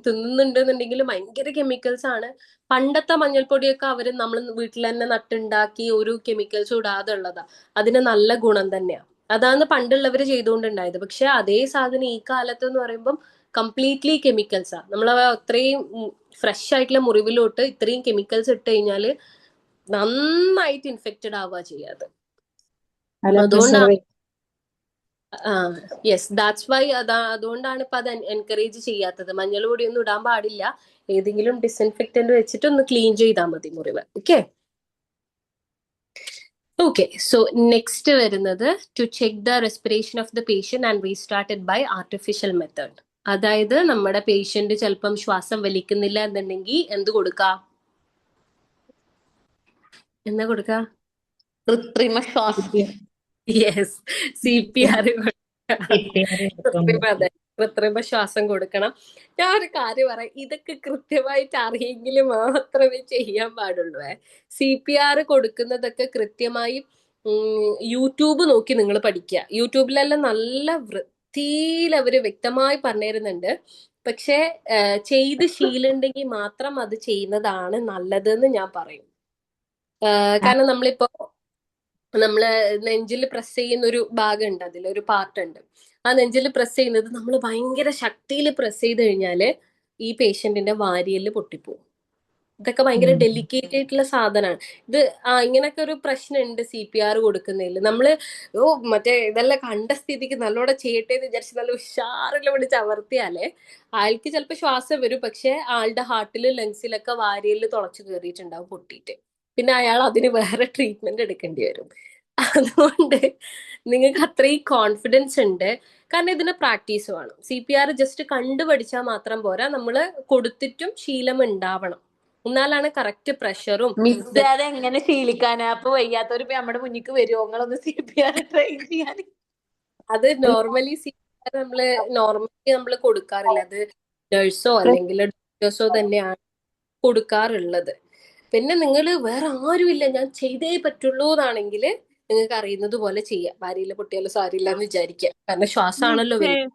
തിന്നുന്നുണ്ടെന്നുണ്ടെങ്കിൽ ഭയങ്കര കെമിക്കൽസ് ആണ്. പണ്ടത്തെ മഞ്ഞൾപ്പൊടിയൊക്കെ അവര് നമ്മൾ വീട്ടിൽ തന്നെ നട്ടുണ്ടാക്കി ഒരു കെമിക്കൽസും ഇടാതെ ഉള്ളതാ. അതിന് നല്ല ഗുണം തന്നെയാ. അതാണ് പണ്ടുള്ളവര് ചെയ്തുകൊണ്ടുണ്ടായത്. പക്ഷെ അതേ സാധനം ഈ കാലത്ത് എന്ന് പറയുമ്പം കംപ്ലീറ്റ്ലി കെമിക്കൽസാ. നമ്മൾ അത്രയും ഫ്രഷ് ആയിട്ടുള്ള മുറിവിലോട്ട് ഇത്രയും കെമിക്കൽസ് ഇട്ട് കഴിഞ്ഞാല് നന്നായിട്ട് ഇൻഫെക്റ്റഡ് ആവുക ചെയ്യാതെ. അതുകൊണ്ടാണ് യെസ്, ദാറ്റ്സ് വൈ അതുകൊണ്ടാണ് ഇപ്പൊ അത് എൻകറേജ് ചെയ്യാത്തത്. മഞ്ഞൾ പൊടി ഒന്നും ഇടാൻ പാടില്ല. ഏതെങ്കിലും ഡിസിൻഫെക്റ്റന്റ് വെച്ചിട്ട് ഒന്ന് ക്ലീൻ ചെയ്താൽ മതി മുറിവ്. ഓക്കെ, സോ നെക്സ്റ്റ് വരുന്നത് to check the respiration of the patient and restart by artificial method. അതായത് നമ്മുടെ പേഷ്യന്റ് ചിലപ്പം ശ്വാസം വലിക്കുന്നില്ല എന്നുണ്ടെങ്കിൽ എന്ത് കൊടുക്കാം? എന്താ കൊടുക്കുക? കൃത്രിമ ശ്വാസം. യെസ്, CPR കൃത്രിമ ശ്വാസം കൊടുക്കണം. ഞാൻ ഒരു കാര്യം പറയാം, ഇതൊക്കെ കൃത്യമായിട്ട് അറിയെങ്കിൽ മാത്രമേ ചെയ്യാൻ പാടുള്ളൂ. CPR കൊടുക്കുന്നതൊക്കെ കൃത്യമായി യൂട്യൂബ് നോക്കി നിങ്ങൾ പഠിക്കുക. യൂട്യൂബിലെല്ലാം നല്ല വൃത്തിയിൽ അവര് വ്യക്തമായി പറഞ്ഞു തരുന്നുണ്ട്. പക്ഷെ ചെയ്ത് ശീലമുണ്ടെങ്കിൽ മാത്രം അത് ചെയ്യുന്നതാണ് നല്ലതെന്ന് ഞാൻ പറയും. കാരണം നമ്മള് നെഞ്ചിൽ പ്രസ് ചെയ്യുന്ന ഒരു ഭാഗം ഉണ്ട്, അതിലൊരു പാർട്ട് ഉണ്ട്. ആ നെഞ്ചിൽ പ്രസ് ചെയ്യുന്നത് നമ്മൾ ഭയങ്കര ശക്തിയിൽ പ്രസ് ചെയ്ത് കഴിഞ്ഞാല് ഈ പേഷ്യന്റിന്റെ വാരിയല് പൊട്ടിപ്പോവും. ഇതൊക്കെ ഭയങ്കര ഡെലിക്കേറ്റ് ആയിട്ടുള്ള സാധനമാണ്. ഇത് ഇങ്ങനൊക്കെ ഒരു പ്രശ്നമുണ്ട് CPR കൊടുക്കുന്നതിൽ. നമ്മള് മറ്റേ ഇതെല്ലാം കണ്ട സ്ഥിതിക്ക് നല്ലോണം ചെയ്യട്ടെ എന്ന് വിചാരിച്ച് നല്ല ഉഷാറിൽ പിടിച്ച് അമർത്തിയാലേ ആൾക്ക് ചിലപ്പോൾ ശ്വാസം വരും. പക്ഷെ ആളുടെ ഹാർട്ടിലും ലങ്സിലൊക്കെ വാരിയല് തുളച്ചു കയറിയിട്ടുണ്ടാവും പൊട്ടിയിട്ട്. പിന്നെ അയാൾ അതിന് വേറെ ട്രീറ്റ്മെന്റ് എടുക്കേണ്ടി വരും. അതുകൊണ്ട് നിങ്ങൾക്ക് അത്രയും കോൺഫിഡൻസ് ഉണ്ട്. കാരണം ഇതിന് പ്രാക്ടീസ് വേണം. CPR ജസ്റ്റ് കണ്ടുപഠിച്ചാൽ മാത്രം പോരാ, നമ്മള് കൊടുത്തിട്ടും ശീലം ഉണ്ടാവണം. എന്നാലാണ് കറക്റ്റ് പ്രഷറും. മിസ്, അത് എങ്ങനെ ശീലിക്കാനാ? അപ്പൊ വയ്യാത്തവര് നമ്മുടെ മുന്നിക്ക് വരുമോ നിങ്ങളൊന്ന് CPR ട്രെയിൻ ചെയ്യാൻ? അത് നോർമലി CPR നമ്മള് കൊടുക്കാറില്ല. അത് നഴ്സോ അല്ലെങ്കിൽ ഡോക്ടേഴ്സോ തന്നെയാണ് കൊടുക്കാറുള്ളത്. പിന്നെ നിങ്ങൾ വേറെ ആരുമില്ല, ഞാൻ ചെയ്തേ പറ്റുള്ളൂ എന്നാണെങ്കിൽ നിങ്ങൾക്ക് അറിയുന്നത് പോലെ ചെയ്യാം. ഭാര്യയിലെ പൊട്ടിയാലും സാരില്ല എന്ന് വിചാരിക്കുക. കാരണം ശ്വാസമാണല്ലോ വലുത്.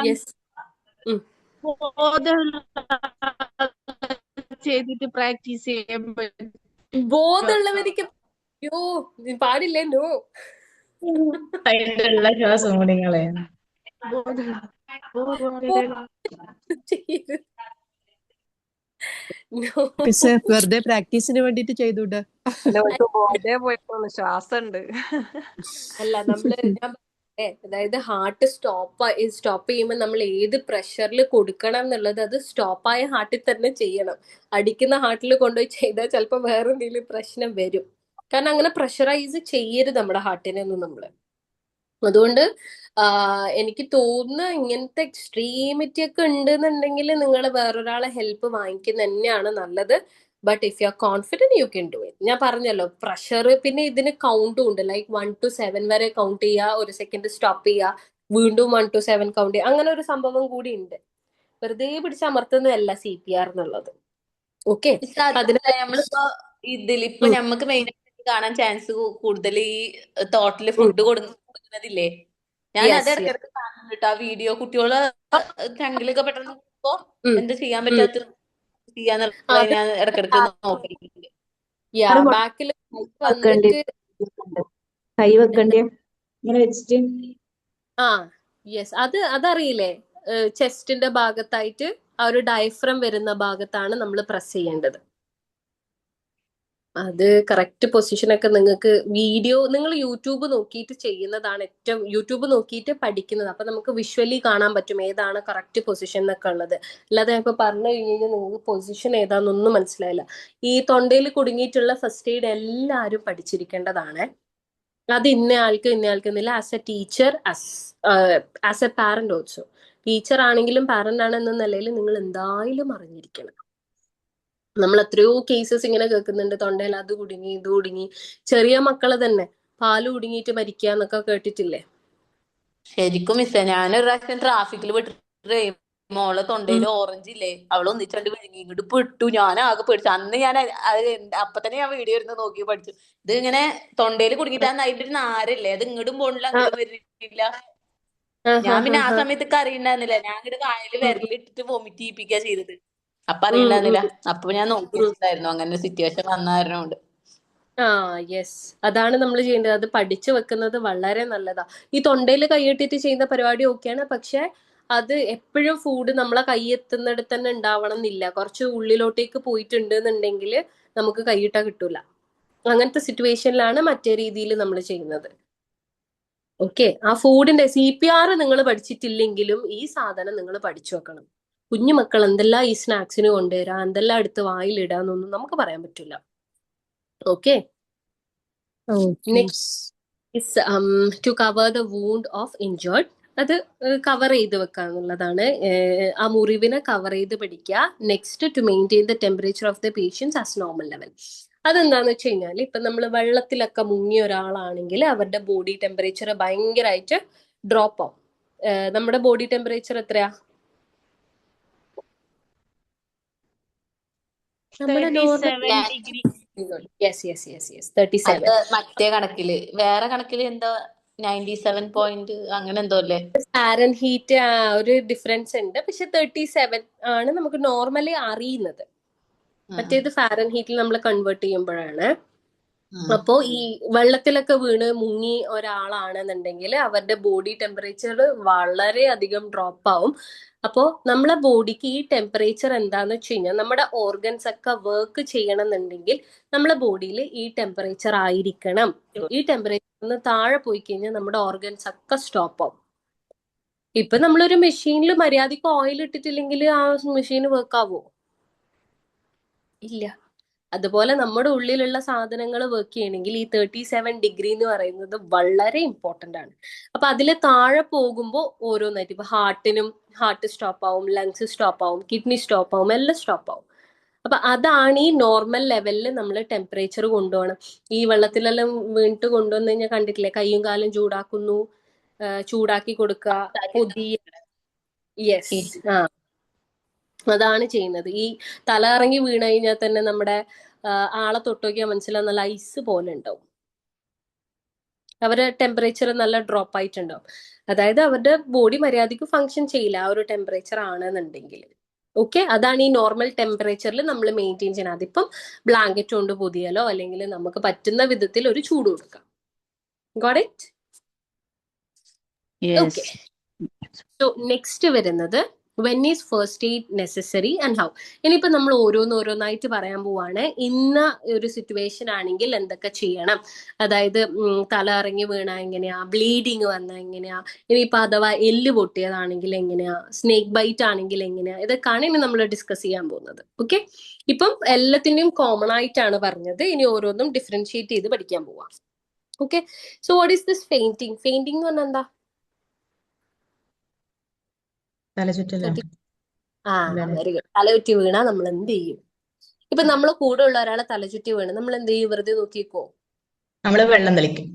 യെസ്, ചെയ്തിട്ട് പ്രാക്ടീസ് ചെയ്യാൻ ബോധമുള്ളവർക്ക് പാടില്ലേ? നോ, അതിനുള്ള ശ്വാസം കൂടി കളയാം. മിസ്സേ വെറുതെ പ്രാക്ടീസിന് വേണ്ടിട്ട് ചെയ്തൂടെ? ബോധേ പോയിട്ടുള്ളൂ, ശ്വാസം ഉണ്ട്. അല്ല, ഞാൻ അതായത് ഹാർട്ട് സ്റ്റോപ്പ് ചെയ്യുമ്പോൾ നമ്മൾ ഏത് പ്രഷറിൽ കൊടുക്കണം എന്നുള്ളത് അത് സ്റ്റോപ്പായ ഹാർട്ടിൽ തന്നെ ചെയ്യണം. അടിക്കുന്ന ഹാർട്ടിൽ കൊണ്ടുപോയി ചെയ്താൽ ചിലപ്പോൾ വേറെ എന്തെങ്കിലും പ്രശ്നം വരും. കാരണം അങ്ങനെ പ്രഷറൈസ് ചെയ്യരുത് നമ്മുടെ ഹാർട്ടിനെ ഒന്നും നമ്മള്. അതുകൊണ്ട് എനിക്ക് തോന്നുന്ന ഇങ്ങനത്തെ എക്സ്ട്രീമിറ്റി ഒക്കെ ഉണ്ടെന്നുണ്ടെങ്കിൽ നിങ്ങൾ വേറൊരാളെ ഹെൽപ്പ് വാങ്ങിക്കുന്ന തന്നെയാണ് നല്ലത്. But if you are confident you can do it. ഞാൻ പറഞ്ഞല്ലോ, പ്രഷർ, പിന്നെ ഇതിന് കൗണ്ടും ഉണ്ട്. ലൈക്ക് 1 to 7 വരെ കൗണ്ട് ചെയ്യുക, ഒരു സെക്കൻഡ് സ്റ്റോപ്പ് ചെയ്യുക, വീണ്ടും 1 to 7 കൗണ്ട് ചെയ്യുക, അങ്ങനെ ഒരു സംഭവം കൂടി ഉണ്ട്. വെറുതെ പിടിച്ച് അമർത്തുന്നതല്ല CPR എന്നുള്ളത്. ഓക്കെ, അതിന് നമ്മളിപ്പോ ഇതിലിപ്പോ ഞമ്മക്ക് മെയിൻ ആയിട്ട് കാണാൻ ചാൻസ് കൂടുതൽ ഈ തോട്ടില് ഫുഡ് കൊടുക്കുന്നതില്ലേ. ഞാൻ അത് യെസ് ഇടയ്ക്കിടയ്ക്ക് കാണുന്നുണ്ട് കേട്ടോ. ആ വീഡിയോ കുട്ടികള് ചങ്കിലൊക്കെ പെട്ടെന്ന് ഇപ്പോ എന്താ ചെയ്യാൻ ഉം. പറ്റാത്ത ചെയ്യാന്നുള്ളത് അത് ഞാൻ ഇടയ്ക്കിടയ്ക്ക് നോക്കിയിട്ടുണ്ട്. യാ അത് ബാക്കിൽ വെക്കേണ്ടി വന്നിട്ട് കൈ വെക്കണ്ടേ ഇങ്ങനെ വെച്ചിട്ട് ആ യെസ്, അതറിയില്ലേ, ചെസ്റ്റിന്റെ ഭാഗത്തായിട്ട് ആ ഒരു ഡയഫ്രം വരുന്ന ഭാഗത്താണ് നമ്മൾ പ്രസ് ചെയ്യേണ്ടത്. അത് കറക്റ്റ് പൊസിഷനൊക്കെ നിങ്ങൾക്ക് വീഡിയോ, നിങ്ങൾ യൂട്യൂബ് നോക്കിയിട്ട് ചെയ്യുന്നതാണ് ഏറ്റവും, യൂട്യൂബ് നോക്കിയിട്ട് പഠിക്കുന്നത്. അപ്പൊ നമുക്ക് വിഷ്വലി കാണാൻ പറ്റും ഏതാണ് കറക്റ്റ് പൊസിഷൻ എന്നൊക്കെ ഉള്ളത്. അല്ലാതെ ഇപ്പൊ പറഞ്ഞു കഴിഞ്ഞ് കഴിഞ്ഞാൽ നിങ്ങൾക്ക് പൊസിഷൻ ഏതാണെന്നൊന്നും മനസ്സിലായില്ല. ഈ തൊണ്ടയിൽ കുടുങ്ങിയിട്ടുള്ള ഫസ്റ്റ് എയ്ഡ് എല്ലാവരും പഠിച്ചിരിക്കേണ്ടതാണ്. അത് ഇന്നയാൾക്ക് എന്നില്ല. As A teacher, as A parent also. Teacher ആണെങ്കിലും പാരന്റ് ആണെന്ന നിലയിൽ നിങ്ങൾ എന്തായാലും അറിഞ്ഞിരിക്കണം. നമ്മൾ എത്രയോ കേസസ് ഇങ്ങനെ കേൾക്കുന്നുണ്ട്, തൊണ്ടയിൽ അത് കുടുങ്ങി ഇത് കുടുങ്ങി. ചെറിയ മക്കളെ തന്നെ പാല് കുടുങ്ങിയിട്ട് മരിക്കുക എന്നൊക്കെ കേട്ടിട്ടില്ലേ? ശരിക്കും മിസ്സേ, ഞാനൊരു പ്രാവശ്യം ട്രാഫിക്കിൽ വിട്ടിട്ട് മോളെ തൊണ്ടയിൽ ഓറഞ്ച് ഇല്ലേ, അവള് ഒന്നിച്ചണ്ട് വിഴുങ്ങി ഇങ്ങോട്ട് പെട്ടു. ഞാൻ ആകെ പേടിച്ചു. അന്ന് ഞാൻ അപ്പൊ തന്നെ ഞാൻ വീഡിയോ ഇരുന്ന് നോക്കി പഠിച്ചു. ഇത് ഇങ്ങനെ തൊണ്ടയിൽ കുടുങ്ങിയിട്ട് അതിന്റെ ഒരു നാരല്ലേ, അത് ഇങ്ങോട്ടും പോണില്ല അങ്ങോട്ടും വരുന്നില്ല. ഞാൻ പിന്നെ ആ സമയത്തൊക്കെ അറിയണ്ടായിരുന്നില്ല. ഞാൻ ഇങ്ങോട്ട് വായിൽ വിരലിട്ടിട്ട് വൊമിറ്റ് ചെയ്യിപ്പിക്കുക ചെയ്തത്. അപ്പൊ അറിയണ്ടായിരുന്നില്ല. അപ്പൊ ഞാൻ നോക്കിയിട്ടുണ്ടായിരുന്നു അങ്ങനെ ഒരു സിറ്റുവേഷൻ വന്നായിരുന്നോണ്ട്. യെസ്, അതാണ് നമ്മൾ ചെയ്യേണ്ടത്. അത് പഠിച്ചു വെക്കുന്നത് വളരെ നല്ലതാ. ഈ തൊണ്ടയിൽ കൈയിട്ടിട്ട് ചെയ്യുന്ന പരിപാടി ഓക്കെയാണ്, പക്ഷെ അത് എപ്പോഴും ഫുഡ് നമ്മളെ കൈ എത്തുന്നിടത്ത് തന്നെ ഉണ്ടാവണം എന്നില്ല. കുറച്ച് ഉള്ളിലോട്ടേക്ക് പോയിട്ടുണ്ട് എന്നുണ്ടെങ്കിൽ നമുക്ക് കൈയിട്ടാ കിട്ടൂല. അങ്ങനത്തെ സിറ്റുവേഷനിലാണ് മറ്റേ രീതിയിൽ നമ്മൾ ചെയ്യുന്നത്. ഓക്കെ, ആ ഫുഡിന്റെ CPR നിങ്ങൾ പഠിച്ചിട്ടില്ലെങ്കിലും ഈ സാധനം നിങ്ങൾ പഠിച്ചു വെക്കണം. കുഞ്ഞുമക്കൾ എന്തെല്ലാം ഈ സ്നാക്സിന് കൊണ്ടുവരാ, എന്തെല്ലാം എടുത്ത് വായിലിടാന്നൊന്നും നമുക്ക് പറയാൻ പറ്റില്ല. Okay, next is to cover the wound of injured. അത് കവർ ചെയ്ത് വെക്കുക എന്നുള്ളതാണ്. ആ മുറിവിനെ കവർ ചെയ്ത് പിടിക്കുക. Next, to maintain the temperature of the patients as normal level. അതെന്താന്ന് വെച്ച് കഴിഞ്ഞാൽ ഇപ്പൊ നമ്മൾ വെള്ളത്തിലൊക്കെ മുങ്ങിയ ഒരാളാണെങ്കിൽ അവരുടെ ബോഡി ടെമ്പറേച്ചർ ഭയങ്കരമായിട്ട് ഡ്രോപ്പ് ആവും. നമ്മുടെ ബോഡി ടെമ്പറേച്ചർ എത്രയാ? നമ്മുടെ 37 degree. Yes yes yes yes 37. അത് മറ്റേ കണക്കില്, വേറെ കണക്കില് എന്താ 97 പോയിന്റ് അങ്ങനെ എന്തോ അല്ലേ? ഫാരൻഹീറ്റ് ഒരു ഡിഫറൻസ് ഉണ്ട്, പക്ഷെ 37 ആണ് നമുക്ക് നോർമലി അറിയുന്നത്. മറ്റേത് ഫാരൻഹീറ്റിൽ നമ്മൾ കൺവേർട്ട് ചെയ്യുമ്പോഴാണ്. അപ്പോ ഈ വെള്ളത്തിലൊക്കെ വീണ് മുങ്ങി ഒരാളാണെന്നുണ്ടെങ്കിൽ അവരുടെ ബോഡി ടെമ്പറേച്ചർ വളരെ അധികം ഡ്രോപ്പ് ആവും. അപ്പോ നമ്മളെ ബോഡിക്ക് ഈ ടെമ്പറേച്ചർ എന്താന്ന് വെച്ച് കഴിഞ്ഞാൽ നമ്മുടെ ഓർഗൻസ് ഒക്കെ വർക്ക് ചെയ്യണമെന്നുണ്ടെങ്കിൽ നമ്മളെ ബോഡിയിൽ ഈ ടെമ്പറേച്ചർ ആയിരിക്കണം. ഈ ടെമ്പറേച്ചറിന് താഴെ പോയി കഴിഞ്ഞാൽ നമ്മുടെ ഓർഗൻസ് ഒക്കെ സ്റ്റോപ്പ് ആവും. ഇപ്പൊ നമ്മളൊരു മെഷീനിൽ മര്യാദക്ക് ഓയിൽ ഇട്ടിട്ടില്ലെങ്കിൽ ആ മെഷീൻ വർക്ക് ആവോ? ഇല്ല. അതുപോലെ നമ്മുടെ ഉള്ളിലുള്ള സാധനങ്ങൾ വർക്ക് ചെയ്യണമെങ്കിൽ ഈ 37 ഡിഗ്രി എന്ന് പറയുന്നത് വളരെ ഇമ്പോർട്ടന്റ് ആണ്. അപ്പൊ അതിൽ താഴെ പോകുമ്പോൾ ഓരോന്നായിട്ട് ഇപ്പൊ ഹാർട്ട് സ്റ്റോപ്പ് ആവും, ലങ്സ് സ്റ്റോപ്പ് ആവും, കിഡ്നി സ്റ്റോപ്പ് ആവും, എല്ലാം സ്റ്റോപ്പ് ആവും. അപ്പൊ അതാണ് ഈ നോർമൽ ലെവലിൽ നമ്മൾ ടെമ്പറേച്ചർ കൊണ്ടുപോകണം. ഈ വെള്ളത്തിലെല്ലാം വീണിട്ട് കൊണ്ടുവന്നു കഴിഞ്ഞാൽ കണ്ടിട്ടില്ലേ, കയ്യും കാലും ചൂടാക്കി കൊടുക്കുക, യെസ്, അതാണ് ചെയ്യുന്നത്. ഈ തല ഇറങ്ങി വീണ് കഴിഞ്ഞാൽ തന്നെ നമ്മുടെ ആളെ തൊട്ടുനോക്കിയാൽ മനസ്സിലാവും നല്ല ഐസ് പോലെ ഉണ്ടാവും. അവരുടെ ടെമ്പറേച്ചർ നല്ല ഡ്രോപ്പ് ആയിട്ടുണ്ടാവും. അതായത് അവരുടെ ബോഡി മര്യാദക്ക് ഫങ്ഷൻ ചെയ്യില്ല ആ ഒരു ടെമ്പറേച്ചർ ആണെന്നുണ്ടെങ്കിൽ. ഓക്കെ, അതാണ് ഈ നോർമൽ ടെമ്പറേച്ചറിൽ നമ്മൾ മെയിൻറ്റെയിൻ ചെയ്യണം. അതിപ്പം ബ്ലാങ്കറ്റ് കൊണ്ട് പൊതിയലോ അല്ലെങ്കിൽ നമുക്ക് പറ്റുന്ന വിധത്തിൽ ഒരു ചൂട് കൊടുക്കാം. Got it? Okay, so next വരുന്നത് when is first aid necessary and how. ഇനിയിപ്പോ നമ്മൾ ഓരോന്നായിട്ട് പറയാൻ പോവാണ്. ഇന്ന ഒരു സിറ്റുവേഷൻ ആണെങ്കിൽ എന്തൊക്കെ ചെയ്യണം, അതായത് തല ഇറങ്ങി വീണ എങ്ങനെയാ, ബ്ലീഡിങ് വന്ന എങ്ങനെയാ, ഇനിയിപ്പോ അഥവാ എല്ല് പൊട്ടിയതാണെങ്കിൽ എങ്ങനെയാ, സ്നേക്ക് ബൈറ്റ് ആണെങ്കിൽ എങ്ങനെയാ, ഇതൊക്കെയാണ് ഇനി നമ്മൾ ഡിസ്കസ് ചെയ്യാൻ പോകുന്നത്. ഓക്കെ, ഇപ്പം എല്ലാത്തിന്റെയും കോമൺ ആയിട്ടാണ് പറഞ്ഞത്. ഇനി ഓരോന്നും ഡിഫറൻഷിയേറ്റ് ചെയ്ത് പഠിക്കാൻ പോവാം. Okay, so what is this fainting? Fainting എന്ന് പറഞ്ഞാൽ എന്താ? തലചുറ്റലാണ്. Very good. തലചുറ്റി വീണാ നമ്മൾ എന്ത് ചെയ്യും? ഇപ്പൊ നമ്മളെ കൂടെ ഉള്ള ഒരാളെ തലചുറ്റി വീണ് നമ്മൾ എന്ത് ചെയ്യും? വെറുതെ നോക്കിക്കോ? നമ്മള് വെള്ളം തളിക്കും.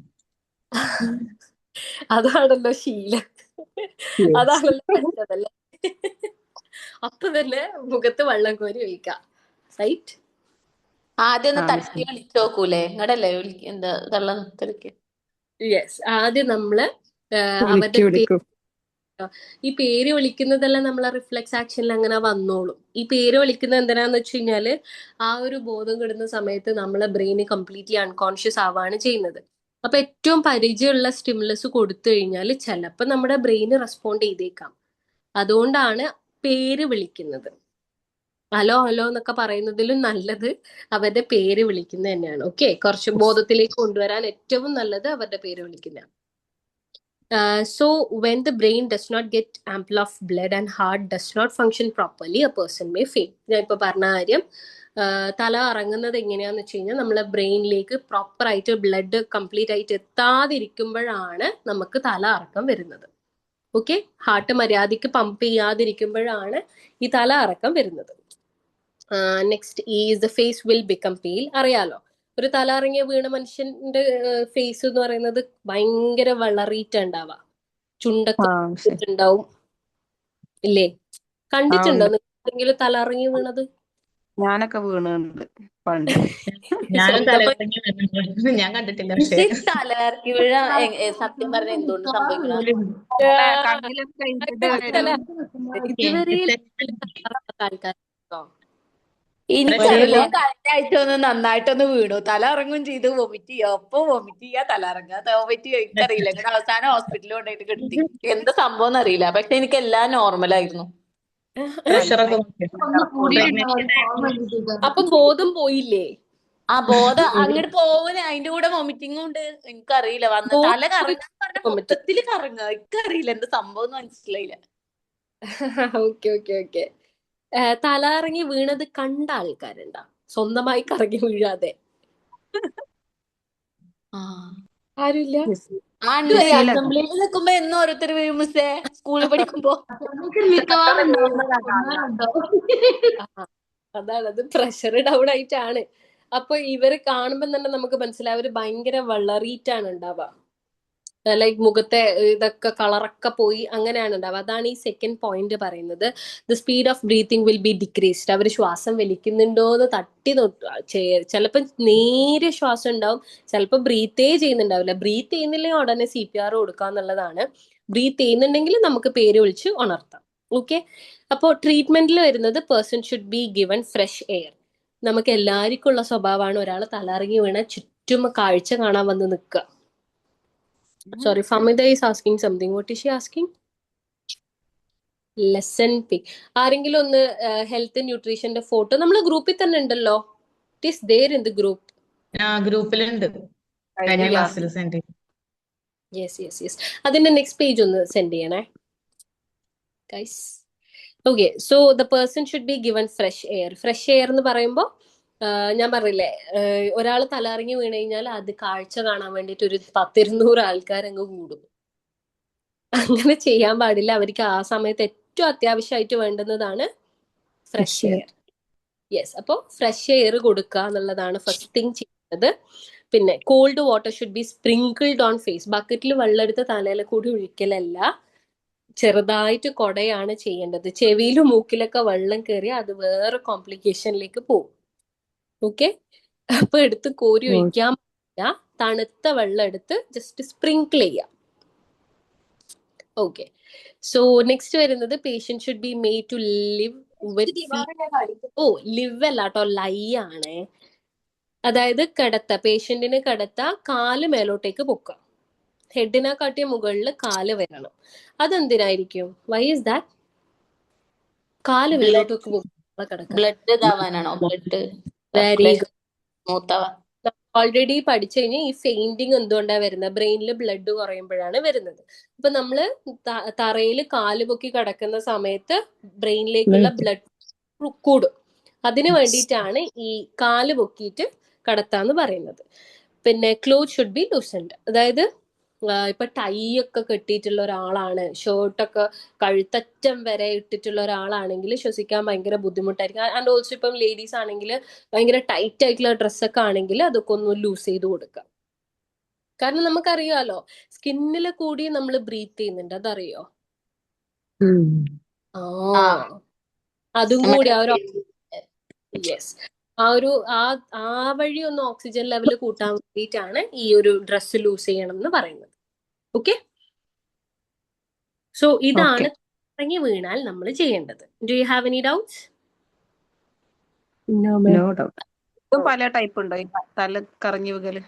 അതാണല്ലോ ശീലം, അതാണല്ലോ പഠിച്ചതല്ലേ. അപ്പൊ തന്നെ മുഖത്ത് വെള്ളം കോരി ഒഴിക്കാം. റൈറ്റ്? ആദ്യം ഒന്ന് ആ തട്ടി മിസ്സേ. വിളിച്ചു നോക്കൂലേ? ഇങ്ങടല്ലേ എന്താ തള്ളം തിരക്ക്. യെസ്. ആദ്യം നമ്മള് വിളിക്കൂ അവരുടെ വിളിക്കൂ. ഈ പേര് വിളിക്കുന്നതെല്ലാം നമ്മളെ റിഫ്ലെക്സ് ആക്ഷനിൽ അങ്ങനെ വന്നോളും. ഈ പേര് വിളിക്കുന്നത് എന്തിനാന്ന് വെച്ച് കഴിഞ്ഞാല് ആ ഒരു ബോധം കിടുന്ന സമയത്ത് നമ്മളെ ബ്രെയിന് കംപ്ലീറ്റ്ലി അൺകോൺഷ്യസ് ആവാണ് ചെയ്യുന്നത്. അപ്പൊ ഏറ്റവും പരിചയമുള്ള സ്റ്റിമുലസ് കൊടുത്തു കഴിഞ്ഞാൽ ചിലപ്പോൾ നമ്മുടെ ബ്രെയിന് റെസ്പോണ്ട് ചെയ്തേക്കാം. അതുകൊണ്ടാണ് പേര് വിളിക്കുന്നത്. ഹലോ ഹലോ എന്നൊക്കെ പറയുന്നതിലും നല്ലത് അവരുടെ പേര് വിളിക്കുന്നത് തന്നെയാണ്. ഓക്കെ, കുറച്ച് ബോധത്തിലേക്ക് കൊണ്ടുവരാൻ ഏറ്റവും നല്ലത് അവരുടെ പേര് വിളിക്കുന്നതാണ്. So when the brain does not get ample of blood and heart does not function properly, a person may faint. ഞാൻ ഇപ്പൊ പറഞ്ഞ കാര്യം, തല ഇറങ്ങുന്നത് എങ്ങനെയാന്ന് വെച്ച് കഴിഞ്ഞാൽ നമ്മളെ ബ്രെയിനിലേക്ക് പ്രോപ്പർ ആയിട്ട് ബ്ലഡ് കംപ്ലീറ്റ് ആയിട്ട് എത്താതിരിക്കുമ്പോഴാണ് നമുക്ക് തല ഇറക്കം വരുന്നത്. ഓക്കെ, ഹാർട്ട് മര്യാദയ്ക്ക് പമ്പ് ചെയ്യാതിരിക്കുമ്പോഴാണ് ഈ തല ഇറക്കം വരുന്നത്. Next is the face will become pale. അറിയാലോ, ഒരു തല ഇറങ്ങിയ വീണ മനുഷ്യന്റെ ഫേസ് എന്ന് പറയുന്നത് ഭയങ്കര വളറിയിട്ടുണ്ടാവുക, ചുണ്ടൊക്കെ ആ മിസ്സേ. ഉണ്ടാവും ഇല്ലേ? ആ കണ്ടിട്ടുണ്ടോ ഉണ്ട്. നിങ്ങളെങ്കിലും തല ഇറങ്ങി വീണത്? ഞാനൊക്കെ വീണുണ്ട് പണ്ട്. ഞാനും സ്വന്തമായി തലയിറങ്ങി വീണിട്ടുണ്ട്. ഞാൻ കണ്ടിട്ടില്ല പക്ഷെ. പക്ഷെ തലകറക്കി വീഴ സത്യം പറഞ്ഞ എന്തുകൊണ്ട് സംഭവിക്കണ? കണ്ണിലൊക്കെ ഇതിന്റെ അറിയില്ല. ഒരു ഇതുവരെ Pressure ആൾക്കാരുണ്ടോ? എനിക്കറിയില്ല. കൂടും. ഞാൻ കഴിഞ്ഞ ആഴ്ച ഒന്ന് നന്നായിട്ടൊന്ന് വീണു, തല ഇറങ്ങും ചെയ്ത്, വൊമിറ്റ് ചെയ്യാ, ഒപ്പം വൊമിറ്റ് ചെയ്യാ, തല ഇറങ്ങാ, വൊമിറ്റ് ചെയ്യാ. എനിക്കറിയില്ല. ഇങ്ങനെ അവസാനം ഹോസ്പിറ്റലിൽ കൊണ്ടുപോയിട്ട് കിടത്തി. എന്താ സംഭവം എന്നറിയില്ല. പക്ഷെ എനിക്ക് എല്ലാം നോർമൽ ആയിരുന്നു. പ്രഷറൊക്കെ ഒന്ന് കൂടിയിട്ടുണ്ടാവും പ്രഗ്നൻസി ഫോൺ വേണ്ടിട്ട്. അപ്പൊ ബോധം പോയില്ലേ? ആ ബോധം അങ്ങോട്ട് പോകുന്ന, അതിന്റെ കൂടെ വൊമിറ്റിംഗും ഉണ്ട്. എനിക്കറിയില്ല. വന്ന് തല കറങ്ങാൻ പറഞ്ഞ മൊത്തത്തില് കറങ്ങുക. എനിക്കറിയില്ല എന്താ സംഭവം എന്ന് മനസ്സിലായില്ല. Okay okay okay. തല ഇറങ്ങി വീണത് കണ്ട ആൾക്കാരുണ്ടാ? സ്വന്തമായി കറങ്ങി വീഴാതെ ആ ആരുമില്ല? ആ ഉണ്ട്. അസംബ്ലിയിൽ നിൽക്കുമ്പോ എന്നും ഓരോരുത്തർ വീഴും മിസ്സേ, സ്കൂളിൽ പഠിക്കുമ്പോ. നമുക്ക് മിക്കവാറും ഉണ്ടാവും. അതാണ്, അത് പ്രഷർ ഡൗൺ ആയിട്ടാണ്. അപ്പൊ ഇവര് കാണുമ്പോൾ തന്നെ നമുക്ക് മനസ്സിലാവും അവര് ഭയങ്കര വളറിയിട്ടാണ് ഉണ്ടാവുക. ലൈക്ക് മുഖത്തെ ഇതൊക്കെ കളറൊക്കെ പോയി അങ്ങനെയാണ് ഉണ്ടാവുക. അതാണ് ഈ സെക്കൻഡ് പോയിന്റ് പറയുന്നത്. The speed of breathing will be decreased. അവർ ശ്വാസം വലിക്കുന്നുണ്ടോ എന്ന് തട്ടി ചിലപ്പോൾ നേരിയ ശ്വാസം ഉണ്ടാവും, ചിലപ്പോൾ ബ്രീത്തേ ചെയ്യുന്നുണ്ടാവില്ല. ബ്രീത്ത് ചെയ്യുന്നില്ലെങ്കിൽ ഉടനെ CPR കൊടുക്കുക എന്നുള്ളതാണ്. ബ്രീത്ത് ചെയ്യുന്നുണ്ടെങ്കിൽ നമുക്ക് പേര് വിളിച്ച് ഉണർത്താം. ഓക്കെ, അപ്പോൾ ട്രീറ്റ്മെന്റിൽ വരുന്നത് person should be given fresh air. നമുക്ക് എല്ലാവർക്കും ഉള്ള സ്വഭാവമാണ് ഒരാൾ തലറങ്ങി വീണ ചുറ്റും കാഴ്ച കാണാൻ വന്ന് നിൽക്കുക. Sorry, Famida is asking something. What is she asking? Lesson pick. ആരെങ്കിലും ഒന്ന് ഹെൽത്ത് ന്യൂട്രീഷന്റെ ഫോട്ടോ നമ്മള് ഗ്രൂപ്പിൽ തന്നെ ഉണ്ടല്ലോ. It is there in the group. ഗ്രൂപ്പിലുണ്ട്. കഴിഞ്ഞ ക്ലാസ്സിൽ സെൻഡ് ചെയ്തു. Yes yes yes. അതിന്റെ നെക്സ്റ്റ് പേജ് ഒന്ന് സെൻഡ് ചെയ്യണേ guys. Okay, so the person should be given fresh air. Fresh air എന്ന് പറയുമ്പോൾ ഞാൻ പറഞ്ഞില്ലേ, ഒരാൾ തലറങ്ങി വീണ് കഴിഞ്ഞാൽ അത് കാഴ്ച കാണാൻ വേണ്ടിയിട്ട് ഒരു 10-200 ആൾക്കാർ അങ്ങ് കൂടും. അങ്ങനെ ചെയ്യാൻ പാടില്ല. അവർക്ക് ആ സമയത്ത് ഏറ്റവും അത്യാവശ്യമായിട്ട് വേണ്ടുന്നതാണ് ഫ്രഷ് എയർ. യെസ്, അപ്പോൾ ഫ്രഷ് എയർ കൊടുക്കുക എന്നുള്ളതാണ് ഫസ്റ്റ് തിങ് ചെയ്യുന്നത്. പിന്നെ cold water should be sprinkled on face. ബക്കറ്റിൽ വെള്ളം എടുത്ത് തലയിൽ കൂടി ഒഴിക്കലല്ല, ചെറുതായിട്ട് കൊടയാണ് ചെയ്യേണ്ടത്. ചെവിയിലും മൂക്കിലൊക്കെ വെള്ളം കയറി അത് വേറെ കോംപ്ലിക്കേഷനിലേക്ക് പോകും. ഓക്കെ, അപ്പൊ എടുത്ത് കോരി ഒഴിക്കാൻ പറ്റില്ല. തണുത്ത വെള്ളം എടുത്ത് ജസ്റ്റ് സ്പ്രിങ്കിൾ ചെയ്യാം. ഓക്കെ, സോ നെക്സ്റ്റ് വരുന്നത് patient should be made to live with live അല്ല കേട്ടോ, ലൈ ആണ്. അതായത് പേഷ്യന്റിന് കിടത്ത കാല് മേലോട്ടേക്ക് പൊക്കുക, ഹെഡിനെ കാട്ടിയ മുകളിൽ കാല് വരണം. അതെന്തിനായിരിക്കും? Why is that? കാല് മേലോട്ടേക്ക് കിടക്കുക. ബ്ലഡ് ഇതാവാനാണോ? Blood very good. സ്മൂത്താവാൻ. ഓൾറെഡി പഠിച്ചു കഴിഞ്ഞാൽ ഈ ഫെയിന്റിങ് എന്തുകൊണ്ടാണ് വരുന്നത്? ബ്രെയിനിൽ ബ്ലഡ് കുറയുമ്പോഴാണ് വരുന്നത്. അപ്പൊ നമ്മള് തറയിൽ കാല് പൊക്കി കിടക്കുന്ന സമയത്ത് ബ്രെയിനിലേക്കുള്ള ബ്ലഡ് കൂടും. അതിനു വേണ്ടിയിട്ടാണ് ഈ കാല് പൊക്കിയിട്ട് കിടത്താന്ന് പറയുന്നത്. പിന്നെ ക്ലോത്ത് ഷുഡ് ബി ലൂസൻഡ്. അതായത് ഇപ്പൊ ടൈ ഒക്കെ കെട്ടിയിട്ടുള്ള ഒരാളാണ്, ഷർട്ടൊക്കെ കഴുത്തറ്റം വരെ ഇട്ടിട്ടുള്ള ഒരാളാണെങ്കിൽ ശ്വസിക്കാൻ ഭയങ്കര ബുദ്ധിമുട്ടായിരിക്കും. ആൻഡ് ഓൾസോ ഇപ്പം ലേഡീസ് ആണെങ്കിൽ ഭയങ്കര ടൈറ്റ് ആയിട്ടുള്ള ഡ്രസ്സൊക്കെ ആണെങ്കിൽ അതൊക്കെ ഒന്ന് ലൂസ് ചെയ്ത് കൊടുക്കുക. കാരണം നമുക്കറിയാലോ, സ്കിന്നിൽ കൂടി നമ്മൾ ബ്രീത്ത് ചെയ്യുന്നുണ്ട്, അതറിയോ? ആ അതും കൂടി യെസ് ആ വഴി ഒന്ന് ഓക്സിജൻ ലെവൽ കൂട്ടാൻ വേണ്ടിയിട്ടാണ് ഈ ഒരു ഡ്രസ്സ് ലൂസ് ചെയ്യണം എന്ന് പറയുന്നത്. ഓക്കെ, സോ ഇതാണ് ഇറങ്ങി വീണാൽ നമ്മൾ ചെയ്യേണ്ടത്. Do you have any doubts? No, ma'am. No doubt. പല ടൈപ്പ് ഉണ്ടോ ഈ തല കറങ്ങി വീകല്?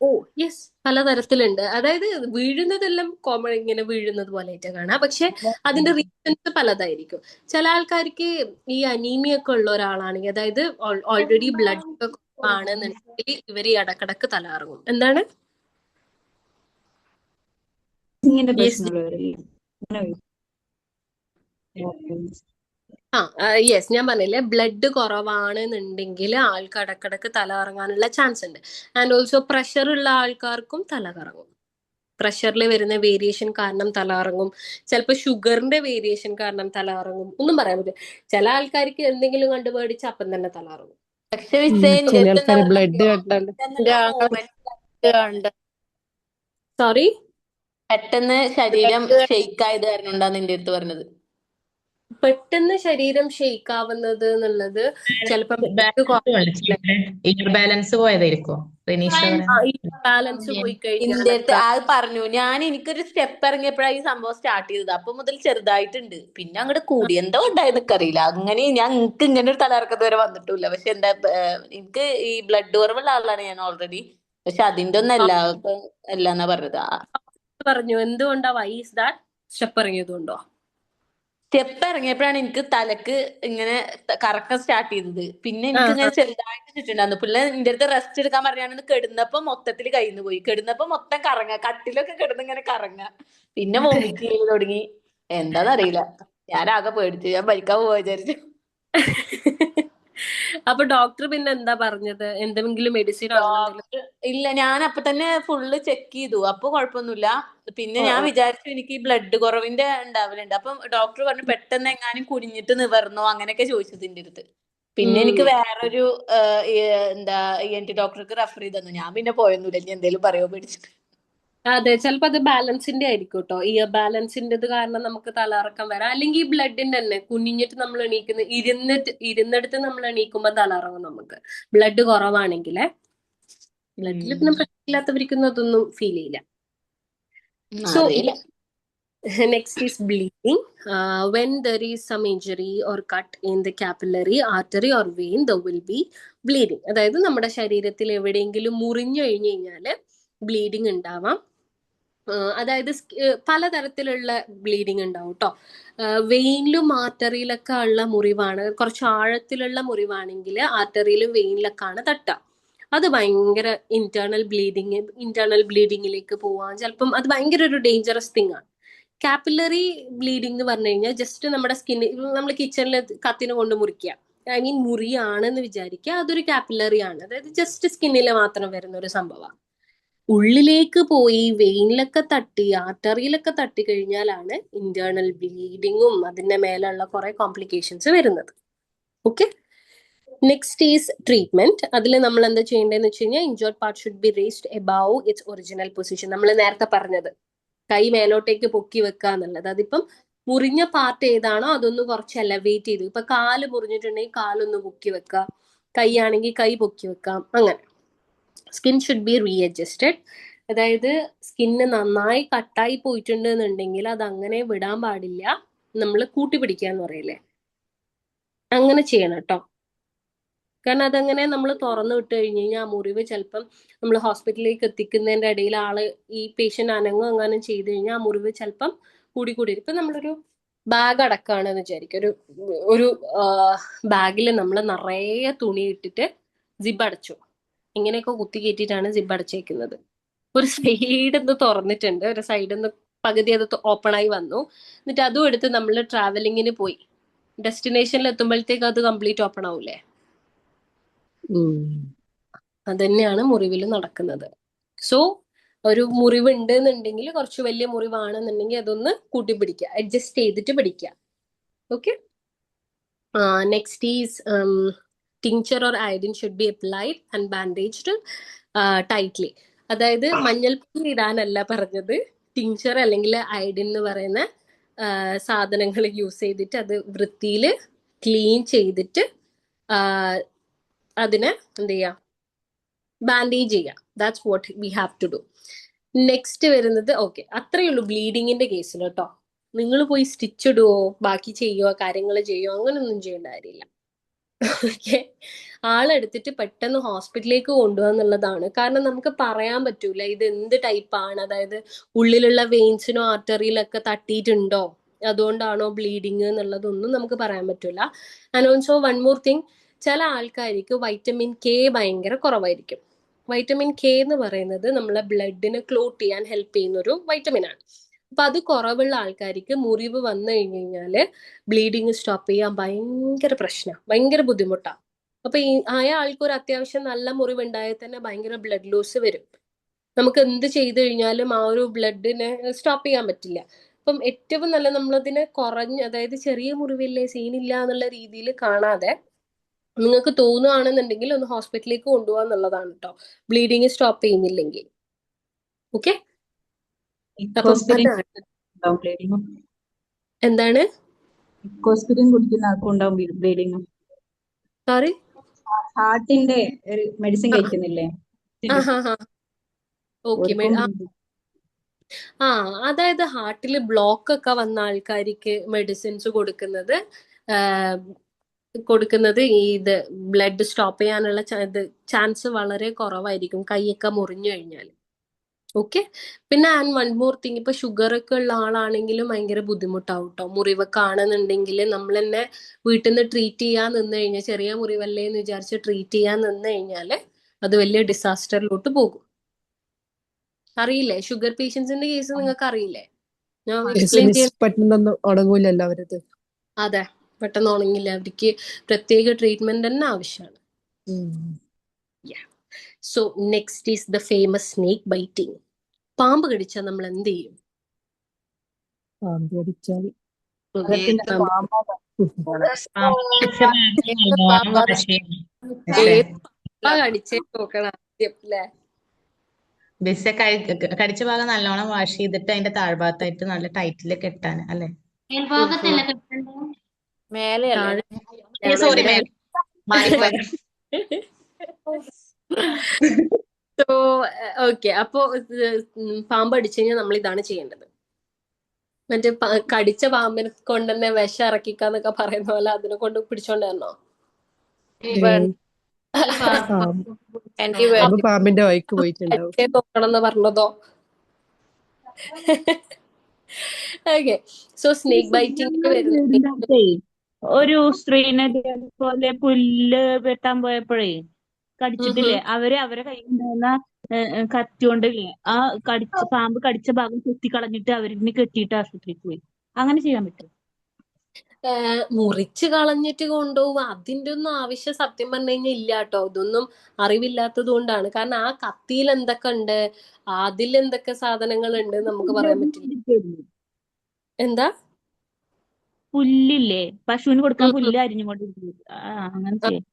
ഓ യെസ്, പലതരത്തിലുണ്ട്. അതായത് വീഴുന്നതെല്ലാം കോമൺ ഇങ്ങനെ വീഴുന്നത് പോലെയായിട്ട് കാണാം, പക്ഷെ അതിന്റെ റീസൺസ് പലതായിരിക്കും. ചില ആൾക്കാർക്ക് ഈ അനീമിയ ഒക്കെ ഉള്ള ഒരാളാണെങ്കിൽ, അതായത് ഓൾറെഡി ബ്ലഡ് ഒക്കെ ആണെന്നുണ്ടെങ്കിൽ ഇവർ ഇടക്കിടക്ക് തലകറങ്ങും. എന്താണ്? ഇങ്ങനെ Yes, പ്രശ്നമുള്ളവരല്ലേ? യെസ്, ഞാൻ പറഞ്ഞില്ലേ, ബ്ലഡ് കുറവാണെന്നുണ്ടെങ്കിൽ ആൾക്ക് ഇടക്കിടക്ക് തല കറങ്ങാനുള്ള ചാൻസ് ഉണ്ട്. ആൻഡ് ഓൾസോ പ്രഷർ ഉള്ള ആൾക്കാർക്കും തല കറങ്ങും. പ്രഷറിൽ വരുന്ന വേരിയേഷൻ കാരണം തല കറങ്ങും. ചിലപ്പോൾ ഷുഗറിന്റെ വേരിയേഷൻ കാരണം തല കറങ്ങും. ഒന്നും പറയാൻ പറ്റില്ല. ചില ആൾക്കാർക്ക് എന്തെങ്കിലും കണ്ടുപേടിച്ച് അപ്പം തന്നെ തല കറങ്ങും. പക്ഷെ മിസ്സേ എന്റെ ചില അടുത്ത് എന്താ ആൾക്കാര് ബ്ലഡ് പറഞ്ഞോ, കണ്ടാല് മൂവ്മെന്റ് സോറി, പെട്ടെന്ന് ശരീരം ഷെയ്ക്ക് ആയത് കാരണം ഉണ്ടാ നിന്റെ അടുത്ത് പറഞ്ഞത്. പെട്ടെന്ന് ശരീരം ഷെയ്ക്ക് ആവുന്നത് എന്നുള്ളത് ചിലപ്പം ഇയർ ബാലൻസ് പോയതായിരിക്കോ റിനീഷ ബാലൻസ് പോയി ഇന്റെ കഴിഞ്ഞാൽ അടുത്ത് അത് പറഞ്ഞു. എനിക്കൊരു സ്റ്റെപ്പ് ഇറങ്ങിയപ്പോഴാണ് ഈ സംഭവം സ്റ്റാർട്ട് ചെയ്തത്. അപ്പൊ മുതൽ ചെറുതായിട്ടുണ്ട്, പിന്നെ അങ്ങോട്ട് കൂടി. എന്തോ ഉണ്ടായെന്ന് എനിക്കറിയില്ല. അങ്ങനെ എനിക്ക് ഇങ്ങനെ ഒരു തലകറക്കത്ത് വരെ വന്നിട്ടില്ല. പക്ഷെ എന്താ എനിക്ക് ഈ ബ്ലഡ് കുറവുള്ള ആളാണ് ഞാൻ ഓൾറെഡി. പക്ഷെ അതിന്റെ ഒന്നല്ല എന്നാ പറഞ്ഞത്. പറഞ്ഞു എന്തുകൊണ്ടാ, വൈ ഈസ് ദാറ്റ്? സ്റ്റെപ്പ് ഇറങ്ങിയതുകൊണ്ടോ? സ്റ്റെപ്പ് ഇറങ്ങിയപ്പോഴാണ് എനിക്ക് തലക്ക് ഇങ്ങനെ കറക്കം സ്റ്റാർട്ട് ചെയ്തത്. പിന്നെ എനിക്ക് ഇങ്ങനെ ചെറുതായിട്ട് ചുറ്റുണ്ടായിരുന്നു. പിന്നെ എന്റെ അടുത്ത് റെസ്റ്റ് എടുക്കാൻ പറഞ്ഞാണ് കിടന്നപ്പോ മൊത്തത്തിൽ കയ്യിൽ പോയി. കിടന്നപ്പോ മൊത്തം കറങ്ങ, കട്ടിലൊക്കെ കിടന്ന് ഇങ്ങനെ കറങ്ങ. പിന്നെ വോമിറ്റ് ചെയ്ത് തുടങ്ങി. എന്താന്നറിയില്ല, ഞാനാകെ പേടിച്ചു. ഞാൻ മരിക്കാൻ പോവാ വിചാരിച്ചു. അപ്പൊ ഡോക്ടർ പിന്നെ എന്താ പറഞ്ഞത്? എന്തെങ്കിലും മെഡിസിൻ ഇല്ല, ഞാൻ അപ്പൊ തന്നെ ഫുള്ള് ചെക്ക് ചെയ്തു. അപ്പൊ കുഴപ്പമൊന്നുമില്ല. പിന്നെ ഞാൻ വിചാരിച്ചു എനിക്ക് ഈ ബ്ലഡ് കുറവിന്റെ ഉണ്ടാവലുണ്ട്. അപ്പം ഡോക്ടർ പറഞ്ഞു പെട്ടെന്ന് എങ്ങാനും കുനിഞ്ഞിട്ട് നിവർന്നോ അങ്ങനെയൊക്കെ ചോദിച്ചത് എന്റെ അടുത്ത്. പിന്നെ എനിക്ക് വേറൊരു എന്താ ENT ഡോക്ടർക്ക് റെഫർ ചെയ്ത് തന്നു. ഞാൻ പിന്നെ പോയൊന്നുമില്ല, ഇനി എന്തേലും പറയോ പേടിച്ചിട്ട്. അതെ, ചിലപ്പോ അത് ബാലൻസിന്റെ ആയിരിക്കും കേട്ടോ. ഇയർ ബാലൻസിന്റെ കാരണം നമുക്ക് തലകറക്കം വരാം. അല്ലെങ്കിൽ ഈ ബ്ലഡിന്റെ തന്നെ കുനിഞ്ഞിട്ട് നമ്മൾ എണീക്കുന്ന, ഇരുന്നിടത്ത് നമ്മൾ എണീക്കുമ്പോ തലകറങ്ങും നമുക്ക്, ബ്ലഡ് കുറവാണെങ്കിലേ. ബ്ലഡിൽ പിന്നെ പ്രശ്നമില്ലാത്തവർക്കൊന്നും അതൊന്നും ഫീൽ ചെയ്യില്ല. So next is bleeding. When there is some injury or cut in the capillary, artery or vein, there will be bleeding. അതായത് നമ്മുടെ ശരീരത്തിൽ എവിടെയെങ്കിലും മുറിഞ്ഞു കഴിഞ്ഞു കഴിഞ്ഞാല് ബ്ലീഡിങ് ഉണ്ടാവാം. അതായത് പലതരത്തിലുള്ള ബ്ലീഡിങ് ഉണ്ടാവും കേട്ടോ. വെയിനിലും ആർട്ടറിയിലൊക്കെ ഉള്ള മുറിവാണ്, കുറച്ച് ആഴത്തിലുള്ള മുറിവാണെങ്കിൽ ആർട്ടറിയിലും വെയിനിലൊക്കെയാണ് തട്ടുക. അത് ഭയങ്കര ഇന്റേണൽ ബ്ലീഡിങ്ങിലേക്ക് പോവാൻ ചിലപ്പം അത് ഭയങ്കര ഒരു ഡേഞ്ചറസ് തിങ് ആണ്. കാപ്പിലറി ബ്ലീഡിംഗ് എന്ന് പറഞ്ഞു കഴിഞ്ഞാൽ ജസ്റ്റ് നമ്മുടെ സ്കിന്നിൽ, നമ്മൾ കിച്ചണിൽ കത്തിന് കൊണ്ട് മുറിക്കുക, ഐ മീൻ മുറിയാണെന്ന് വിചാരിക്കുക, അതൊരു കാപ്പിലറി ആണ്. അതായത് ജസ്റ്റ് സ്കിന്നിൽ മാത്രം വരുന്ന ഒരു സംഭവമാണ്. ഉള്ളിലേക്ക് പോയി വെയിനിലൊക്കെ തട്ടി ആർട്ടറിയിലൊക്കെ തട്ടി കഴിഞ്ഞാലാണ് ഇന്റേണൽ ബ്ലീഡിങ്ങും അതിന്റെ മേലുള്ള കുറെ കോംപ്ലിക്കേഷൻസ് വരുന്നത്. Okay, next is treatment. അതിൽ നമ്മൾ എന്താ ചെയ്യേണ്ടതെന്ന് വെച്ച് കഴിഞ്ഞാൽ injured part should be raised above its original position. നമ്മൾ നേരത്തെ പറഞ്ഞത് കൈ മേലോട്ടേക്ക് പൊക്കി വെക്കുക എന്നുള്ളത്. അതിപ്പം മുറിഞ്ഞ പാർട്ട് ഏതാണോ അതൊന്ന് കുറച്ച് എലവേറ്റ് ചെയ്തു. ഇപ്പൊ കാല് മുറിഞ്ഞിട്ടുണ്ടെങ്കിൽ കാലൊന്ന് പൊക്കി വെക്കുക, കൈ ആണെങ്കിൽ കൈ പൊക്കി വെക്കാം, അങ്ങനെ. Skin should be readjusted. അതായത് സ്കിന്ന് നന്നായി കട്ടായി പോയിട്ടുണ്ട് എന്നുണ്ടെങ്കിൽ അത് അങ്ങനെ വിടാൻ പാടില്ല. നമ്മൾ കൂട്ടിപ്പിടിക്കുക എന്ന് പറയില്ലേ, അങ്ങനെ ചെയ്യണം കേട്ടോ. കാരണം അതങ്ങനെ നമ്മൾ തുറന്നു വിട്ട് കഴിഞ്ഞ് കഴിഞ്ഞാൽ ആ മുറിവ് ചിലപ്പം നമ്മൾ ഹോസ്പിറ്റലിലേക്ക് എത്തിക്കുന്നതിന്റെ ഇടയിൽ ഈ പേഷ്യന്റ് അനങ്ങും എങ്ങാനും ചെയ്ത് കഴിഞ്ഞാൽ ആ മുറിവ് ചിലപ്പം കൂടി. ഇപ്പൊ നമ്മളൊരു ബാഗ് അടക്കാണെന്ന് വിചാരിക്കും. ഒരു ബാഗിൽ നമ്മൾ നിറയെ തുണി ഇട്ടിട്ട് സിബ് അടച്ചു, ഇങ്ങനെയൊക്കെ കുത്തി കയറ്റിയിട്ടാണ് സിബ് അടച്ചേക്കുന്നത്. ഒരു സൈഡ് ഒന്ന് തുറന്നിട്ടുണ്ട്, ഒരു സൈഡ് ഒന്ന് പകുതി അത് ഓപ്പൺ ആയി വന്നു. എന്നിട്ട് അതും എടുത്ത് നമ്മൾ ട്രാവലിങ്ങിന് പോയി ഡെസ്റ്റിനേഷനിൽ എത്തുമ്പോഴത്തേക്ക് അത് കംപ്ലീറ്റ് ഓപ്പൺ ആവൂലേ? അതന്നെയാണ് മുറിവിൽ നടക്കുന്നത്. സോ ഒരു മുറിവ് ഉണ്ട് എന്നുണ്ടെങ്കിൽ, കുറച്ച് വലിയ മുറിവാണെന്നുണ്ടെങ്കിൽ അതൊന്ന് കൂട്ടിപ്പിടിക്കുക, അഡ്ജസ്റ്റ് ചെയ്തിട്ട് പിടിക്കുക. Okay, next is tincture or iodine should be applied and bandaged tightly. അതായത് മഞ്ഞൾപ്പൊടി ഇടാനല്ല പറഞ്ഞത്, ടിങ്ചർ അല്ലെങ്കിൽ അയഡിൻ എന്ന് പറയുന്ന സാധനങ്ങൾ യൂസ് ചെയ്തിട്ട് അത് വൃത്തിയിൽ ക്ലീൻ ചെയ്തിട്ട് അതിനെ എന്ത് ചെയ്യാം, ബാൻഡേജ് ചെയ്യാം. That's what we have to do. Next വരുന്നത് ഓക്കെ, അത്രയേ ഉള്ളൂ ബ്ലീഡിങ്ങിന്റെ കേസിൽ കേട്ടോ. നിങ്ങൾ പോയി സ്റ്റിച്ച് ഇടുവോ, ബാക്കി ചെയ്യുവോ, കാര്യങ്ങൾ ചെയ്യുവോ, അങ്ങനെയൊന്നും ചെയ്യേണ്ട കാര്യമില്ല. ഓക്കെ, ആളെടുത്തിട്ട് പെട്ടെന്ന് ഹോസ്പിറ്റലിലേക്ക് കൊണ്ടുപോകാന്നുള്ളതാണ്. കാരണം നമുക്ക് പറയാൻ പറ്റൂല ഇത് എന്ത് ടൈപ്പാണ്, അതായത് ഉള്ളിലുള്ള വെയിൻസിനോ ആർട്ടറിയിലൊക്കെ തട്ടിയിട്ടുണ്ടോ, അതുകൊണ്ടാണോ ബ്ലീഡിങ് എന്നുള്ളതൊന്നും നമുക്ക് പറയാൻ പറ്റൂല. And also one more thing, ചില ആൾക്കാർക്ക് വൈറ്റമിൻ കെ ഭയങ്കര കുറവായിരിക്കും. വൈറ്റമിൻ കെ എന്ന് പറയുന്നത് നമ്മളെ ബ്ലഡിനെ ക്ലോട്ട് ചെയ്യാൻ ഹെൽപ്പ് ചെയ്യുന്ന ഒരു വൈറ്റമിൻ ആണ്. അപ്പൊ അത് കുറവുള്ള ആൾക്കാർക്ക് മുറിവ് വന്നു കഴിഞ്ഞു കഴിഞ്ഞാല് ബ്ലീഡിങ് സ്റ്റോപ്പ് ചെയ്യാൻ ഭയങ്കര പ്രശ്നം, ഭയങ്കര ബുദ്ധിമുട്ടാണ്. അപ്പൊ ആയ ആൾക്ക് ഒരു അത്യാവശ്യം നല്ല മുറിവ് ഉണ്ടായാൽ തന്നെ ഭയങ്കര ബ്ലഡ് ലോസ് വരും. നമുക്ക് എന്ത് ചെയ്തു കഴിഞ്ഞാലും ആ ഒരു ബ്ലഡിനെ സ്റ്റോപ്പ് ചെയ്യാൻ പറ്റില്ല. അപ്പം ഏറ്റവും നല്ല നമ്മളതിനെ കുറഞ്ഞ്, അതായത് ചെറിയ മുറിവില്ലേ സീനില്ല എന്നുള്ള രീതിയിൽ കാണാതെ നിങ്ങൾക്ക് തോന്നുകയാണെന്നുണ്ടെങ്കിൽ ഒന്ന് ഹോസ്പിറ്റലിലേക്ക് കൊണ്ടുപോകാന്നുള്ളതാണ് കേട്ടോ, ബ്ലീഡിങ് സ്റ്റോപ്പ് ചെയ്യുന്നില്ലെങ്കിൽ. ഓക്കെ, അപ്പം അതാണ്. ബ്ലീഡിങ് എന്താണ് ഇക്കോസ്പിരിൻ കുടിക്കുന്ന ആർക്കും ഉണ്ടാവും ബ്ലീഡിങ്. സോറി? ഹാർട്ടിന്റെ ഒരു മെഡിസിൻ കഴിക്കുന്നില്ലേ? ഓക്കെ. അതായത് ഹാർട്ടിൽ ബ്ലോക്ക് ഒക്കെ വന്ന ആൾക്കാർക്ക് മെഡിസിൻസ് കൊടുക്കുന്നത് ഇത് ബ്ലഡ് സ്റ്റോപ്പ് ചെയ്യാനുള്ള ചാൻസ് വളരെ കുറവായിരിക്കും, കൈയൊക്കെ മുറിഞ്ഞു കഴിഞ്ഞാൽ. ഓക്കെ, പിന്നെ ആൻഡ് വൺ മോർ തിങ്, ഇപ്പൊ ഷുഗർ ഒക്കെ ഉള്ള ആളാണെങ്കിലും ഭയങ്കര ബുദ്ധിമുട്ടാവും കേട്ടോ. മുറിവൊക്കെ ആണെന്നുണ്ടെങ്കിൽ നമ്മൾ തന്നെ വീട്ടിൽ നിന്ന് ട്രീറ്റ് ചെയ്യാൻ നിന്ന് കഴിഞ്ഞാൽ, ചെറിയ മുറിവല്ലേ എന്ന് വിചാരിച്ച് ട്രീറ്റ് ചെയ്യാൻ നിന്ന് കഴിഞ്ഞാല് അത് വലിയ ഡിസാസ്റ്ററിലോട്ട് പോകും. അറിയില്ലേ, ഷുഗർ പേഷ്യൻസിന്റെ കേസ് നിങ്ങൾക്ക് അറിയില്ലേ? ഞാൻ എക്സ്പ്ലെയിൻ ചെയ്യാൻ. പെട്ടെന്നൊന്നും ഉണങ്ങൂലല്ലോ അവരത്. അതെ, പെട്ടെന്ന് ഉണങ്ങില്ല, അവർക്ക് പ്രത്യേക ട്രീറ്റ്മെന്റ് തന്നെ ആവശ്യമാണ്. So next is the famous snake biting. പാമ്പ് കടിച്ചാൽ നമ്മൾ എന്ത് ചെയ്യും? പാമ്പ് കടിച്ചാൽ കടിച്ചേ നോക്കണം ആദ്യം അല്ലേ? കടിച്ച ഭാഗം നല്ലോണം വാഷ് ചെയ്തിട്ട് അതിന്റെ താഴ്ഭാഗത്തായിട്ട് നല്ല ടൈറ്റിൽ കെട്ടാൻ അല്ലെ? മേൽഭാഗത്തല്ല കെട്ടണ്ടേ? മേലെയല്ലേ? സോറി, സോ ഓക്കെ, അപ്പോ പാമ്പ് അടിച്ചു കഴിഞ്ഞാൽ നമ്മൾ ഇതാണ് ചെയ്യേണ്ടത്. മറ്റേ കടിച്ച പാമ്പിനെ കൊണ്ട് തന്നെ വിഷം ഇറക്കിക്കാന്നൊക്കെ പറയുന്ന പോലെ അതിനെ കൊണ്ട് പിടിച്ചോണ്ട് തന്നോ? പാമ്പിന്റെ വഴിക്ക് പോയിട്ടുണ്ടാവും. നോക്കണം എന്ന് പറഞ്ഞതോ? ഓക്കെ, സോ സ്നേക്ക് ബൈറ്റിംഗ് വരുന്നത് ഒരു സ്ത്രീനെ ഇതേപോലെ പുല്ല് വെട്ടാൻ പോയപ്പോഴേ കടിച്ചിട്ടില്ലേ, അവരെ കയ്യിലുണ്ടായിരുന്ന കത്തി കൊണ്ടില്ലേ ആ പാമ്പ് കടിച്ച ഭാഗം കുത്തി കളഞ്ഞിട്ട് അവരിന് കെട്ടിയിട്ട് ആശുപത്രിക്ക് പോയി. അങ്ങനെ ചെയ്യാൻ പറ്റും? മുറിച്ച് കളഞ്ഞിട്ട് കൊണ്ടുപോകും അതിന്റെ ഒന്നും ആവശ്യം സത്യം പറഞ്ഞു കഴിഞ്ഞാൽ ഇല്ല കേട്ടോ. ഇതൊന്നും അറിവില്ലാത്തത് കൊണ്ടാണ്. കാരണം ആ കത്തിയിൽ എന്തൊക്കെ ഉണ്ട്, അതിൽ എന്തൊക്കെ സാധനങ്ങൾ ഉണ്ട് നമുക്ക് പറയാൻ പറ്റില്ല. എന്താ? പുല്ലില്ലേ, പശുവിന് കൊടുക്കാൻ പുല്ല് അരിഞ്ഞുകൊണ്ട് അങ്ങനെ ചെയ്യാം.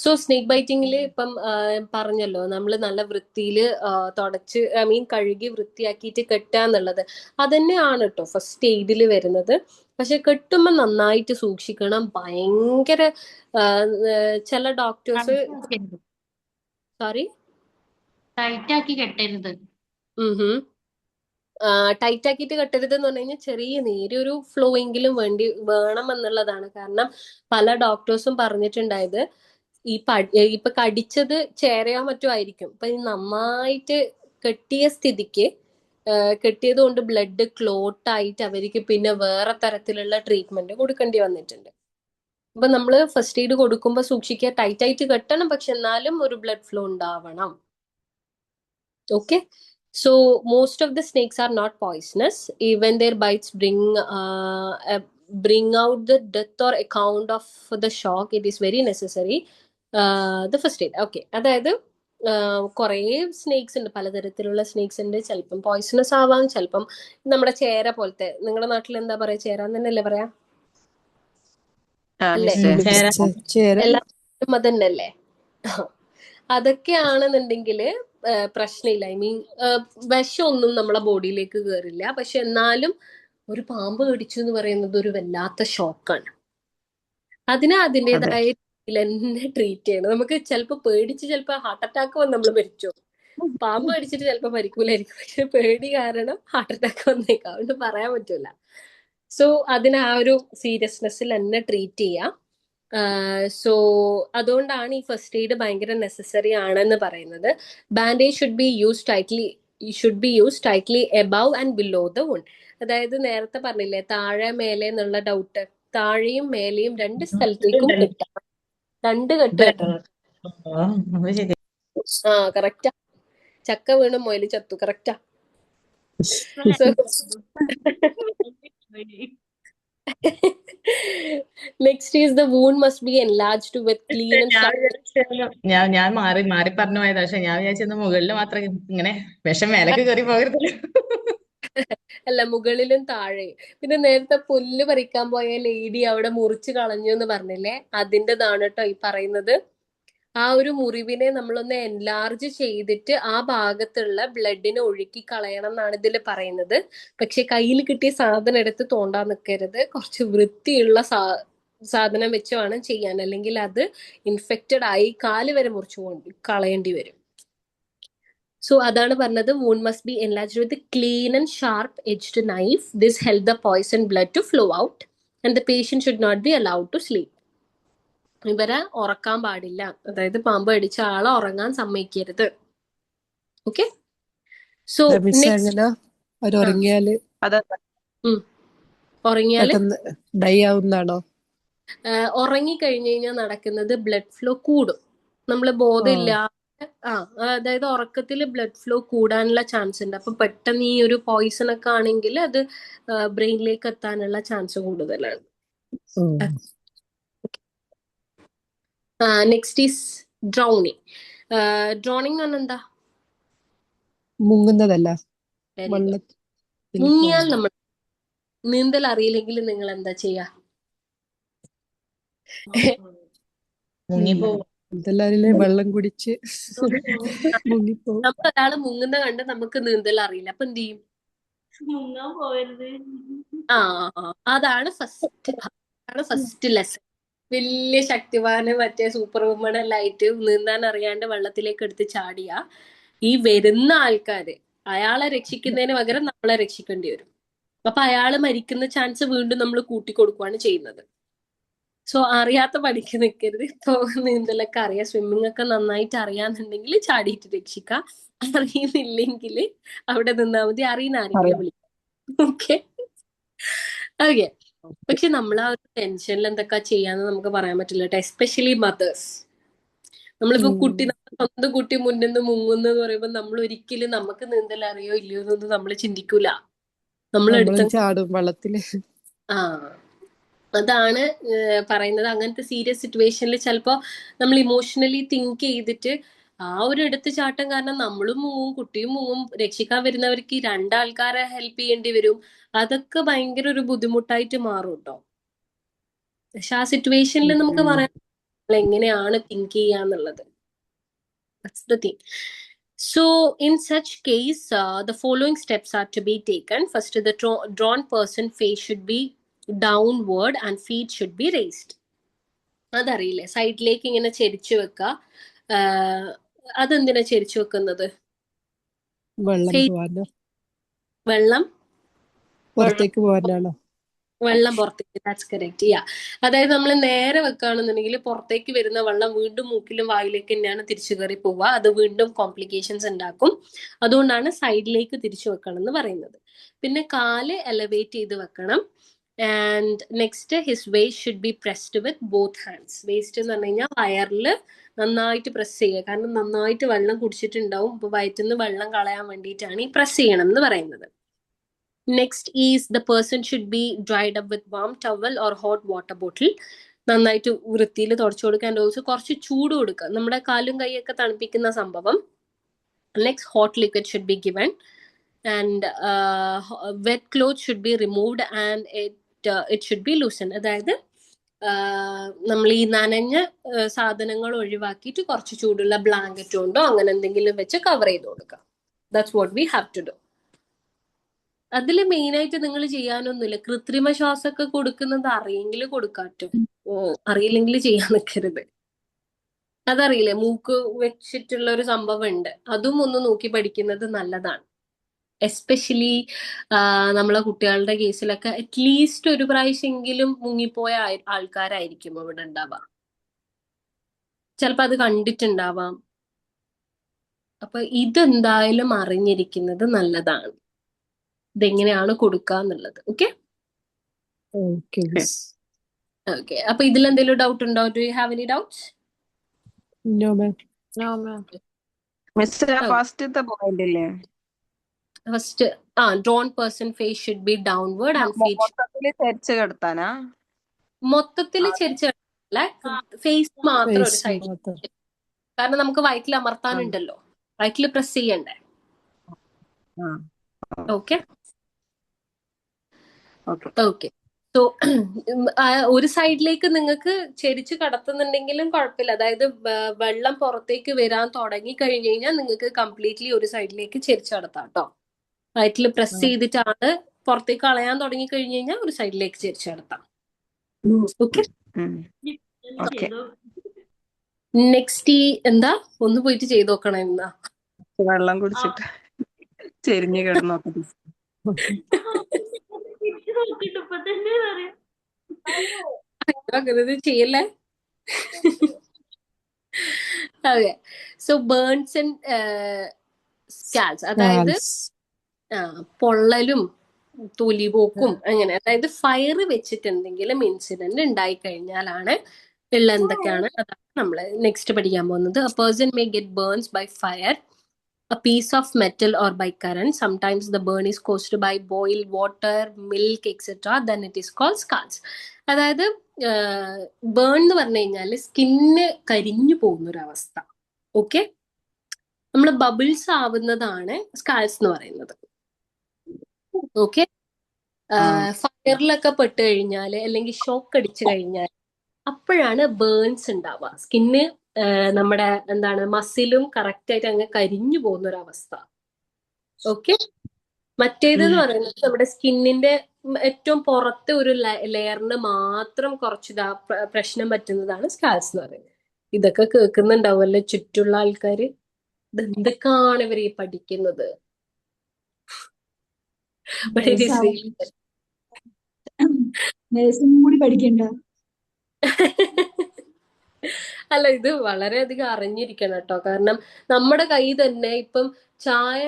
സോ സ്നേക്ക് ബൈറ്റിങ്ങിൽ ഇപ്പം പറഞ്ഞല്ലോ, നമ്മൾ നല്ല വൃത്തിയിൽ തുടച്ച് കഴുകി വൃത്തിയാക്കിയിട്ട് കെട്ടുക എന്നുള്ളത് അതന്നെയാണ് കേട്ടോ ഫസ്റ്റ് എയ്ഡിൽ വരുന്നത്. പക്ഷെ കെട്ടുമ്പോൾ നന്നായിട്ട് സൂക്ഷിക്കണം. ഭയങ്കര ചില ഡോക്ടേഴ്സ് സോറി ടൈറ്റ് ആക്കി കെട്ടരുത്. ടൈറ്റ് ആക്കിയിട്ട് കെട്ടരുത് എന്ന് പറഞ്ഞു കഴിഞ്ഞാൽ ചെറിയ നേരിയൊരു ഫ്ലോ എങ്കിലും വേണം എന്നുള്ളതാണ്. കാരണം പല ഡോക്ടേഴ്സും പറഞ്ഞിട്ടുണ്ടായത് ഇപ്പൊ കടിച്ചത് ചേരയോ മറ്റോ ആയിരിക്കും. ഇപ്പൊ നന്നായിട്ട് കെട്ടിയ സ്ഥിതിക്ക് കെട്ടിയത് കൊണ്ട് ബ്ലഡ് ക്ലോട്ട് ആയിട്ട് അവർക്ക് പിന്നെ വേറെ തരത്തിലുള്ള ട്രീറ്റ്മെന്റ് കൊടുക്കേണ്ടി വന്നിട്ടുണ്ട്. അപ്പൊ നമ്മള് ഫസ്റ്റ് എയ്ഡ് കൊടുക്കുമ്പോൾ സൂക്ഷിക്കുക, ടൈറ്റ് ആയിട്ട് കെട്ടണം, പക്ഷെ എന്നാലും ഒരു ബ്ലഡ് ഫ്ലോ ഉണ്ടാവണം. Okay, so most of the snakes are not poisonous. Even their bites bring out the death or account of the shock. It is very necessary. The first aid. Okay, അതായത് കുറേ snakes ഉണ്ട്, പലതരത്തിലുള്ള snakes ഉണ്ട്. ചിലപ്പം poisonous ആവാം, ചിലപ്പം നമ്മുടെ ചേര പോലത്തെ. നിങ്ങളുടെ നാട്ടിൽ എന്താ പറയാ, ചേര തന്നെയല്ലേ പറയാ? അല്ലേ? എല്ലാവരും അതന്നെയല്ലേ? അതൊക്കെയാണെന്നുണ്ടെങ്കിൽ പ്രശ്നമില്ല. വിഷമൊന്നും നമ്മളെ ബോഡിയിലേക്ക് കയറില്ല. പക്ഷെ എന്നാലും ഒരു പാമ്പ് കടിച്ചു എന്ന് പറയുന്നത് ഒരു വല്ലാത്ത ഷോക്കാണ്. അതിനെ അതെ അതിൻ്റെതായ രീതിയിൽ തന്നെ ട്രീറ്റ് ചെയ്യണം. നമുക്ക് ചിലപ്പോൾ പേടിച്ച് ചിലപ്പോൾ ഹാർട്ട് അറ്റാക്ക് വന്ന് നമ്മൾ മരിച്ചു. പാമ്പ് കടിച്ചിട്ട് ചിലപ്പോൾ മരിക്കൂലായിരിക്കും, പക്ഷെ പേടി കാരണം ഹാർട്ട് അറ്റാക്ക് വന്നേക്കാം. അതുകൊണ്ട് പറയാൻ പറ്റൂല. സോ അതിനെ ആ ഒരു സീരിയസ്നെസ്സിൽ തന്നെ ട്രീറ്റ് ചെയ്യാം. സോ അതുകൊണ്ടാണ് ഈ ഫസ്റ്റ് എയ്ഡ് ഭയങ്കര നെസസറി ആണെന്ന് പറയുന്നത്. Bandage should be use tightly above and below the wound. അതായത് നേരത്തെ പറഞ്ഞില്ലേ താഴെ മേലെ എന്നുള്ള ഡൗട്ട്, താഴെയും മേലെയും രണ്ട് സ്ഥലത്തേക്കും കെട്ടണം, 2 കെട്ട് കെട്ടണം. ശരി. ആ കറക്റ്റാ, ചക്ക വീണ് മൊയില് ചത്തു, correct. So next is the wound must be enlarged with clean and ഞാൻ sharp. വിചാരിച്ചാലും ഞാൻ മാറി പറഞ്ഞു പോയതാ. പക്ഷെ ഞാൻ വിചാരിച്ചത് മുകളിൽ മാത്രം ഇങ്ങനെ വിഷം മേലേക്ക് കയറി പോകരുതല്ലോ. അല്ല, മുകളിലും താഴെയും. പിന്നെ നേരത്തെ പുല്ല് പറിക്കാൻ പോയ ലേഡി അവിടെ മുറിച്ച് കളഞ്ഞു എന്ന് പറഞ്ഞില്ലേ, അതിൻ്റെതാണ് കേട്ടോ ഈ പറയുന്നത്. ആ ഒരു മുറിവിനെ നമ്മളൊന്ന് എൻലാർജ് ചെയ്തിട്ട് ആ ഭാഗത്തുള്ള ബ്ലഡിനെ ഒഴുക്കി കളയണം എന്നാണ് ഇതിൽ പറയുന്നത്. പക്ഷെ കയ്യിൽ കിട്ടിയ സാധനം എടുത്ത് തോണ്ടാൻ നിൽക്കരുത്. കുറച്ച് വൃത്തിയുള്ള സാധനം വെച്ച് വേണം ചെയ്യാൻ, അല്ലെങ്കിൽ അത് ഇൻഫെക്റ്റഡ് ആയി കാല് വരെ മുറിച്ചു കളയേണ്ടി വരും. സോ അതാണ് പറഞ്ഞത്, wound must be enlarged with a clean and sharp edged knife. This help the poison blood to flow out and the patient should not be allowed to sleep. ഇവരെ ഉറക്കാൻ പാടില്ല, അതായത് പാമ്പ് അടിച്ച ആളെ ഉറങ്ങാൻ സമ്മതിക്കരുത്. ഓക്കെ. സോ മിസ് നെക്സ്റ്റ് അങ്ങനെ അവർ ഉറങ്ങിയാല് അതെ ഉറങ്ങിയാല് പെട്ടെന്ന് ഡൈ ആവുന്നതാണോ? ഉറങ്ങിക്കഴിഞ്ഞു കഴിഞ്ഞാൽ നടക്കുന്നത് ബ്ലഡ് ഫ്ലോ കൂടും. നമ്മൾ ആ ബോധമില്ല, അതായത് ഉറക്കത്തിൽ ബ്ലഡ് ഫ്ലോ കൂടാനുള്ള ചാൻസ് ഉണ്ട്. അപ്പൊ പെട്ടെന്ന് ഈ ഒരു പോയിസൺ ഒക്കെ ആണെങ്കിൽ അത് ബ്രെയിനിലേക്ക് എത്താനുള്ള ചാൻസ് കൂടുതലാണ്. ഉം. Next is drowning. ഡ്രോണിങ് എന്ന് പറഞ്ഞാൽ എന്താ? മുങ്ങുന്നതല്ല, വെരി ഗുഡ്. വെള്ളത്തിൽ മുങ്ങിയാൽ നമ്മൾ നീന്തൽ അറിയില്ലെങ്കിൽ നിങ്ങൾ എന്താ ചെയ്യാ? മുങ്ങിപ്പോവും. ഇതെല്ലാം വെള്ളം കുടിച്ച് മുങ്ങിപ്പോവും. നമ്മൾ ഒരാള് മുങ്ങുന്ന കണ്ട് നമുക്ക് നീന്തൽ അറിയില്ല, അപ്പൊ എന്ത് ചെയ്യും? മുങ്ങാൻ പോകരുത്. ആ അതാണ് ഫസ്റ്റ് ലെസൺ. വലിയ ശക്തിവാന് മറ്റേ സൂപ്പർ വുമൺ എല്ലാം ആയിട്ട് നീന്താൻ അറിയാണ്ട് വെള്ളത്തിലേക്ക് എടുത്ത് ചാടിയ ഈ വരുന്ന ആൾക്കാര് അയാളെ രക്ഷിക്കുന്നതിന് പകരം നമ്മളെ രക്ഷിക്കേണ്ടി വരും. അപ്പൊ അയാള് മരിക്കുന്ന ചാൻസ് വീണ്ടും നമ്മൾ കൂട്ടിക്കൊടുക്കുകയാണ് ചെയ്യുന്നത്. സോ അറിയാത്ത പണിക്ക് നിൽക്കരുത്. ഇപ്പൊ നീന്തലൊക്കെ അറിയാം, സ്വിമ്മിങ് ഒക്കെ നന്നായിട്ട് അറിയാന്നുണ്ടെങ്കിൽ ചാടിയിട്ട് രക്ഷിക്കാം. അറിയുന്നില്ലെങ്കിൽ അവിടെ നിന്നാൽ മതി, അറിയുന്ന ആരെങ്കിലും വിളിക്കാം. Okay okay. പക്ഷെ നമ്മൾ ആ ഒരു ടെൻഷനിൽ എന്തൊക്കെ ചെയ്യാന്ന് നമുക്ക് പറയാൻ പറ്റില്ല കേട്ടോ, എസ്പെഷ്യലി മദേഴ്സ്. നമ്മളിപ്പോ സ്വന്തം കുട്ടി മുന്നിൽ നിന്ന് മുങ്ങുന്നു എന്ന് പറയുമ്പോൾ നമ്മൾ ഒരിക്കലും നമുക്ക് നീന്തൽ അറിയോ ഇല്ലയോ എന്നൊന്നും നമ്മൾ ചിന്തിക്കൂല. നമ്മളും ചാടും വെള്ളത്തില്. ആ അതാണ് പറയുന്നത്. അങ്ങനത്തെ സീരിയസ് സിറ്റുവേഷനിൽ ചിലപ്പോ നമ്മൾ ഇമോഷണലി തിങ്ക് ചെയ്തിട്ട് ആ ഒരു എടുത്തുചാട്ടം കാരണം നമ്മളും മുങ്ങും കുട്ടിയും മുങ്ങും, രക്ഷിക്കാൻ വരുന്നവർക്ക് 2 ആൾക്കാരെ ഹെൽപ്പ് ചെയ്യേണ്ടി വരും. അതൊക്കെ ഭയങ്കര ഒരു ബുദ്ധിമുട്ടായിട്ട് മാറും കേട്ടോ. പക്ഷെ ആ സിറ്റുവേഷനിൽ നമുക്ക് പറയാൻ എങ്ങനെയാണ് തിങ്ക് ചെയ്യാന്നുള്ളത്. That's the thing. So in such case, the following steps are to be taken. First, the drawn person face should be downward and feet should be raised. അതറിയില്ലേ, സൈഡിലേക്ക് ഇങ്ങനെ ചെരിച്ചു വെക്കുക. അതെന്തിനാ ചെരിച്ചു വെക്കുന്നത്? വെള്ളം പോവാനോ, വെള്ളം പുറത്തേക്ക് പോവാനാണോ? വെള്ളം പുറത്തേക്ക്, ദാറ്റ്സ് കറക്റ്റ്. യാ, അതായത് നമ്മൾ നേരെ വെക്കുകയാണെന്നുണ്ടെങ്കിൽ പുറത്തേക്ക് വരുന്ന വെള്ളം വീണ്ടും മൂക്കിലും വായിലേക്ക് തന്നെയാണ് തിരിച്ചു കയറി പോവുക. അത് വീണ്ടും കോംപ്ലിക്കേഷൻസ് ഉണ്ടാക്കും. അതുകൊണ്ടാണ് സൈഡിലേക്ക് തിരിച്ചു വെക്കണം എന്ന് പറയുന്നത്. പിന്നെ കാല് എലവേറ്റ് ചെയ്ത് വെക്കണം. And next, his waste should be pressed with both hands. Waste എന്ന് പറഞ്ഞു കഴിഞ്ഞാൽ വയറിൽ നന്നായിട്ട് പ്രസ് ചെയ്യുക, കാരണം നന്നായിട്ട് വെള്ളം കുടിച്ചിട്ടുണ്ടാവും. അപ്പൊ വയറ്റിന്ന് വെള്ളം കളയാൻ വേണ്ടിയിട്ടാണ് ഈ പ്രസ് ചെയ്യണം എന്ന് പറയുന്നത്. Next is the person should be dried up with warm towel or hot water bottle. നന്നായിട്ട് വൃത്തിയിൽ തുടച്ചു കൊടുക്കുക. ആൻഡ് ഓൾസോ കുറച്ച് ചൂട് കൊടുക്കുക, നമ്മുടെ കാലും കൈയൊക്കെ തണുപ്പിക്കുന്ന സംഭവം. Next, hot liquid should be given and wet cloth should be removed and it should be loosen. അതായത് നമ്മൾ ഈ നനഞ്ഞ സാധനങ്ങൾ ഒഴിവാക്കിയിട്ട് കുറച്ച് ചൂടുള്ള ബ്ലാങ്കറ്റ് കൊണ്ടോ അങ്ങനെ എന്തെങ്കിലും വെച്ച് കവർ ചെയ്ത് കൊടുക്കുക. That's what we have to do. അതില് മെയിനായിട്ട് നിങ്ങൾ ചെയ്യാനൊന്നുമില്ല. കൃത്രിമ ശ്വാസമൊക്കെ കൊടുക്കുന്നത് അറിയെങ്കിൽ കൊടുക്കാറ്റോ. അറിയില്ലെങ്കിൽ ചെയ്യാൻ നിൽക്കരുത്. അതറിയില്ലേ, മൂക്ക് വെച്ചിട്ടുള്ള ഒരു സംഭവം ഉണ്ട്. അതും ഒന്ന് നോക്കി പഠിക്കുന്നത് നല്ലതാണ്. എസ്പെഷ്യലി നമ്മളെ കുട്ടികളുടെ കേസിലൊക്കെ അറ്റ്ലീസ്റ്റ് ഒരു പ്രാവശ്യമെങ്കിലും മുങ്ങിപ്പോയ ആൾക്കാരായിരിക്കും ഇവിടെ ഉണ്ടാവുക. ചിലപ്പോ അത് കണ്ടിട്ടുണ്ടാവാം. അപ്പൊ ഇതെന്തായാലും അറിഞ്ഞിരിക്കുന്നത് നല്ലതാണ്, ഇതെങ്ങനെയാണ് കൊടുക്കുക എന്നുള്ളത്. Okay okay miss. ഓക്കെ. അപ്പൊ ഇതിലെന്തെങ്കിലും ഡൗട്ട് ഉണ്ടോ? Do you have any doubts? No ma'am. Miss ഫസ്റ്റത്തെ പോയിന്റ് ഇല്ലേ, first drown person face should be downward and feet മൊത്തത്തില് തെരിച്ച് കിടത്താനാ? മൊത്തത്തിൽ ചെരിച്ചല്ല, ഫേസ് മാത്രം ഒരു ഫേസ് സൈഡിൽ. മാത്രം. കാരണം നമുക്ക് വയറ്റിൽ അമർത്താനുണ്ടല്ലോ, വയറ്റിൽ പ്രസ് ചെയ്യണ്ടേ. Okay okay. ഓക്കെ. സോ ഒരു സൈഡിലേക്ക് നിങ്ങൾക്ക് ചെരിച്ച് കടത്തുന്നുണ്ടെങ്കിലും കുഴപ്പമില്ല. അതായത് വെള്ളം പുറത്തേക്ക് വരാൻ തുടങ്ങി കഴിഞ്ഞു കഴിഞ്ഞാൽ നിങ്ങൾക്ക് കംപ്ലീറ്റ്ലി ഒരു സൈഡിലേക്ക് ചെരിച്ച് കടത്താം കേട്ടോ. വയറ്റിൽ പ്രസ് ചെയ്തിട്ടാണ് പുറത്തേക്ക് കളയാൻ തുടങ്ങി കഴിഞ്ഞു കഴിഞ്ഞാൽ ഒരു സൈഡിലേക്ക് ചെരിച്ച് കടത്താം. ഓക്കെ. ഓക്കെ. നെക്സ്റ്റ് എന്താ, ഒന്ന് പോയിട്ട് ചെയ്ത് നോക്കണം. എന്താ വെള്ളം കുടിച്ചിട്ട് ചെരിഞ്ഞ് കിടന്നോക്കെ. അങ്ങനെ ചെയ്യല്ലേ. ഓക്കെ. സോ ബേൺസ് ആൻഡ് സ്കാൽസ്, അതായത് പൊള്ളലും തൊലിപോക്കും അങ്ങനെ, അതായത് ഫയർ വെച്ചിട്ട് എന്തെങ്കിലും ഇൻസിഡന്റ് ഉണ്ടായി കഴിഞ്ഞാലാണ് ഉള്ള എന്തൊക്കെയാണ്, അതാണ് നമ്മൾ നെക്സ്റ്റ് പഠിക്കാൻ പോകുന്നത്. A person may get burns by fire, a piece of metal, or by current. Sometimes the burn is caused by boiled water, milk, etc. Then it is called scars. അതായത് burn എന്ന് പറഞ്ഞു കഴിഞ്ഞാൽ skin കരിഞ്ഞു പോകുന്ന ഒരു അവസ്ഥ. Okay, നമ്മൾ bubbles ആവുന്നതാണ് സ്കാൽസ് എന്ന് പറയുന്നത്. ഓക്കെ, ഫയറിലൊക്കെ പെട്ട് കഴിഞ്ഞാല് അല്ലെങ്കിൽ ഷോക്ക് അടിച്ചു കഴിഞ്ഞാൽ അപ്പോഴാണ് ബേൺസ് ഉണ്ടാവുക. സ്കിന്ന് നമ്മുടെ എന്താണ് മസിലും കറക്റ്റ് ആയിട്ട് അങ്ങ് കരിഞ്ഞു പോകുന്ന ഒരു അവസ്ഥ. ഓക്കെ, മറ്റേതെന്ന് പറയുന്നത് നമ്മുടെ സ്കിന്നിന്റെ ഏറ്റവും പുറത്തെ ഒരു ലെയറിന് മാത്രം കുറച്ച് പ്രശ്നം പറ്റുന്നതാണ് സ്കാൽസ് എന്ന് പറയുന്നത്. ഇതൊക്കെ കേൾക്കുന്നുണ്ടാവുമല്ലോ ചുറ്റുള്ള ആൾക്കാര്, ഇതെന്തൊക്കെയാണ് ഇവർ ഈ പഠിക്കുന്നത്. നഴ്സിംഗ് കൂടി പഠിക്കണ്ട. അല്ല, ഇത് വളരെയധികം അറിഞ്ഞിരിക്കണം കേട്ടോ. കാരണം നമ്മുടെ കൈ തന്നെ ഇപ്പം ചായ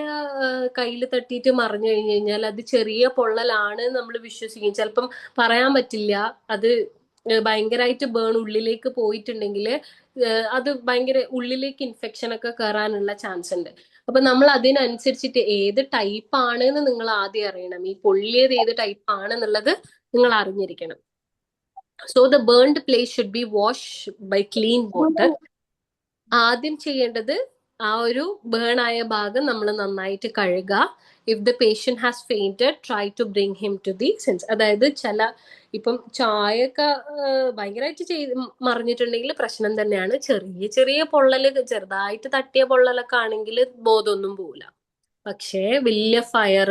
കയ്യിൽ തട്ടിയിട്ട് മറിഞ്ഞു കഴിഞ്ഞു കഴിഞ്ഞാൽ അത് ചെറിയ പൊള്ളലാണ് നമ്മൾ വിശ്വസിക്കും. ചിലപ്പം പറയാൻ പറ്റില്ല, അത് ഭയങ്കരമായിട്ട് ബേൺ ഉള്ളിലേക്ക് പോയിട്ടുണ്ടെങ്കിൽ അത് ഭയങ്കര ഉള്ളിലേക്ക് ഇൻഫെക്ഷൻ ഒക്കെ കയറാനുള്ള ചാൻസ് ഉണ്ട്. അപ്പൊ നമ്മൾ അതിനനുസരിച്ചിട്ട് ഏത് ടൈപ്പ് ആണെന്ന് നിങ്ങൾ ആദ്യം അറിയണം. ഈ പൊള്ളിയത് ഏത് ടൈപ്പ് ആണെന്നുള്ളത് നിങ്ങൾ അറിഞ്ഞിരിക്കണം. So the burned place should be wash by clean water. ആദ്യം ചെയ്യേണ്ടത് ആ ഒരു ബേൺ ആയ ഭാഗം നമ്മൾ നന്നായിട്ട് കഴുകുക. If the patient has fainted, try to bring him to the sense. അതായത് ഇപ്പം ചായയൊക്കെ ഭയങ്കരമായിട്ട് മറിഞ്ഞിട്ടുണ്ടെങ്കിൽ പ്രശ്നം തന്നെയാണ്. ചെറിയ ചെറിയ പൊള്ളല്, ചെറുതായിട്ട് തട്ടിയ പൊള്ളലൊക്കെ ആണെങ്കിൽ ബോധമൊന്നും പോവില്ല. പക്ഷേ വലിയ ഫയർ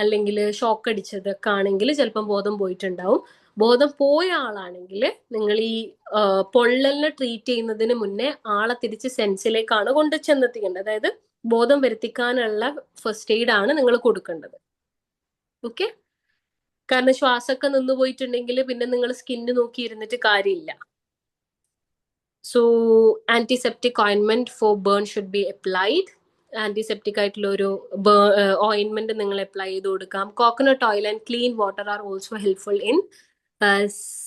അല്ലെങ്കിൽ ഷോക്ക് അടിച്ചതൊക്കെ ആണെങ്കിൽ ചിലപ്പം ബോധം പോയിട്ടുണ്ടാവും. ബോധം പോയ ആളാണെങ്കിൽ നിങ്ങൾ ഈ പൊള്ളലിനെ ട്രീറ്റ് ചെയ്യുന്നതിന് മുന്നേ ആളെ തിരിച്ച് സെൻസിലേക്കാണ് കൊണ്ട് ചെന്നെത്തിക്കേണ്ടത്. അതായത് ബോധം വരുത്തിക്കാനുള്ള ഫസ്റ്റ് എയ്ഡ് ആണ് നിങ്ങൾ കൊടുക്കേണ്ടത്. ഓക്കെ, കാരണം ശ്വാസമൊക്കെ നിന്ന് പോയിട്ടുണ്ടെങ്കിൽ പിന്നെ നിങ്ങൾ സ്കിന്ന് നോക്കി ഇരുന്നിട്ട് കാര്യമില്ല. സോ ആന്റിസെപ്റ്റിക് ഓയിൻമെന്റ് for burn should be applied. Antiseptic ആയിട്ടുള്ള ഒരു ഓയിൻമെന്റ് നിങ്ങൾ അപ്ലൈ ചെയ്ത് കൊടുക്കാം. Coconut oil and clean water are also helpful in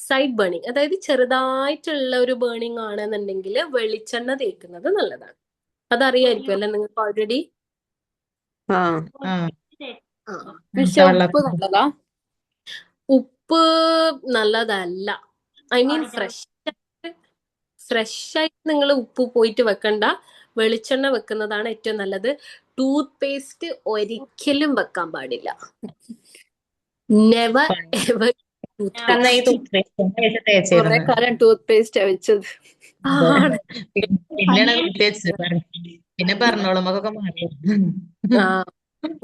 side burning. അതായത് ചെറുതായിട്ടുള്ള ഒരു ബേണിംഗ് ആണെന്നുണ്ടെങ്കിൽ വെളിച്ചെണ്ണ തേക്കുന്നത് നല്ലതാണ്. അതറിയായിരിക്കും അല്ലെ നിങ്ങൾക്ക് ഓൾറെഡി. ഉപ്പ് നല്ലതാ? ഉപ്പ് നല്ലതല്ല. ഐ മീൻ ഫ്രഷ് ആയിട്ട് നിങ്ങൾ ഉപ്പ് പോയിട്ട് വെക്കണ്ട, വെളിച്ചെണ്ണ വെക്കുന്നതാണ് ഏറ്റവും നല്ലത്. ടൂത്ത് പേസ്റ്റ് ഒരിക്കലും വെക്കാൻ പാടില്ല. Never ever. കുറെ കാലം ടൂത്ത് പേസ്റ്റ് വെച്ചത്. പിന്നെയാണ് തേച്ചത്. പിന്നെ പറഞ്ഞോളുമൊക്കെ മാറി.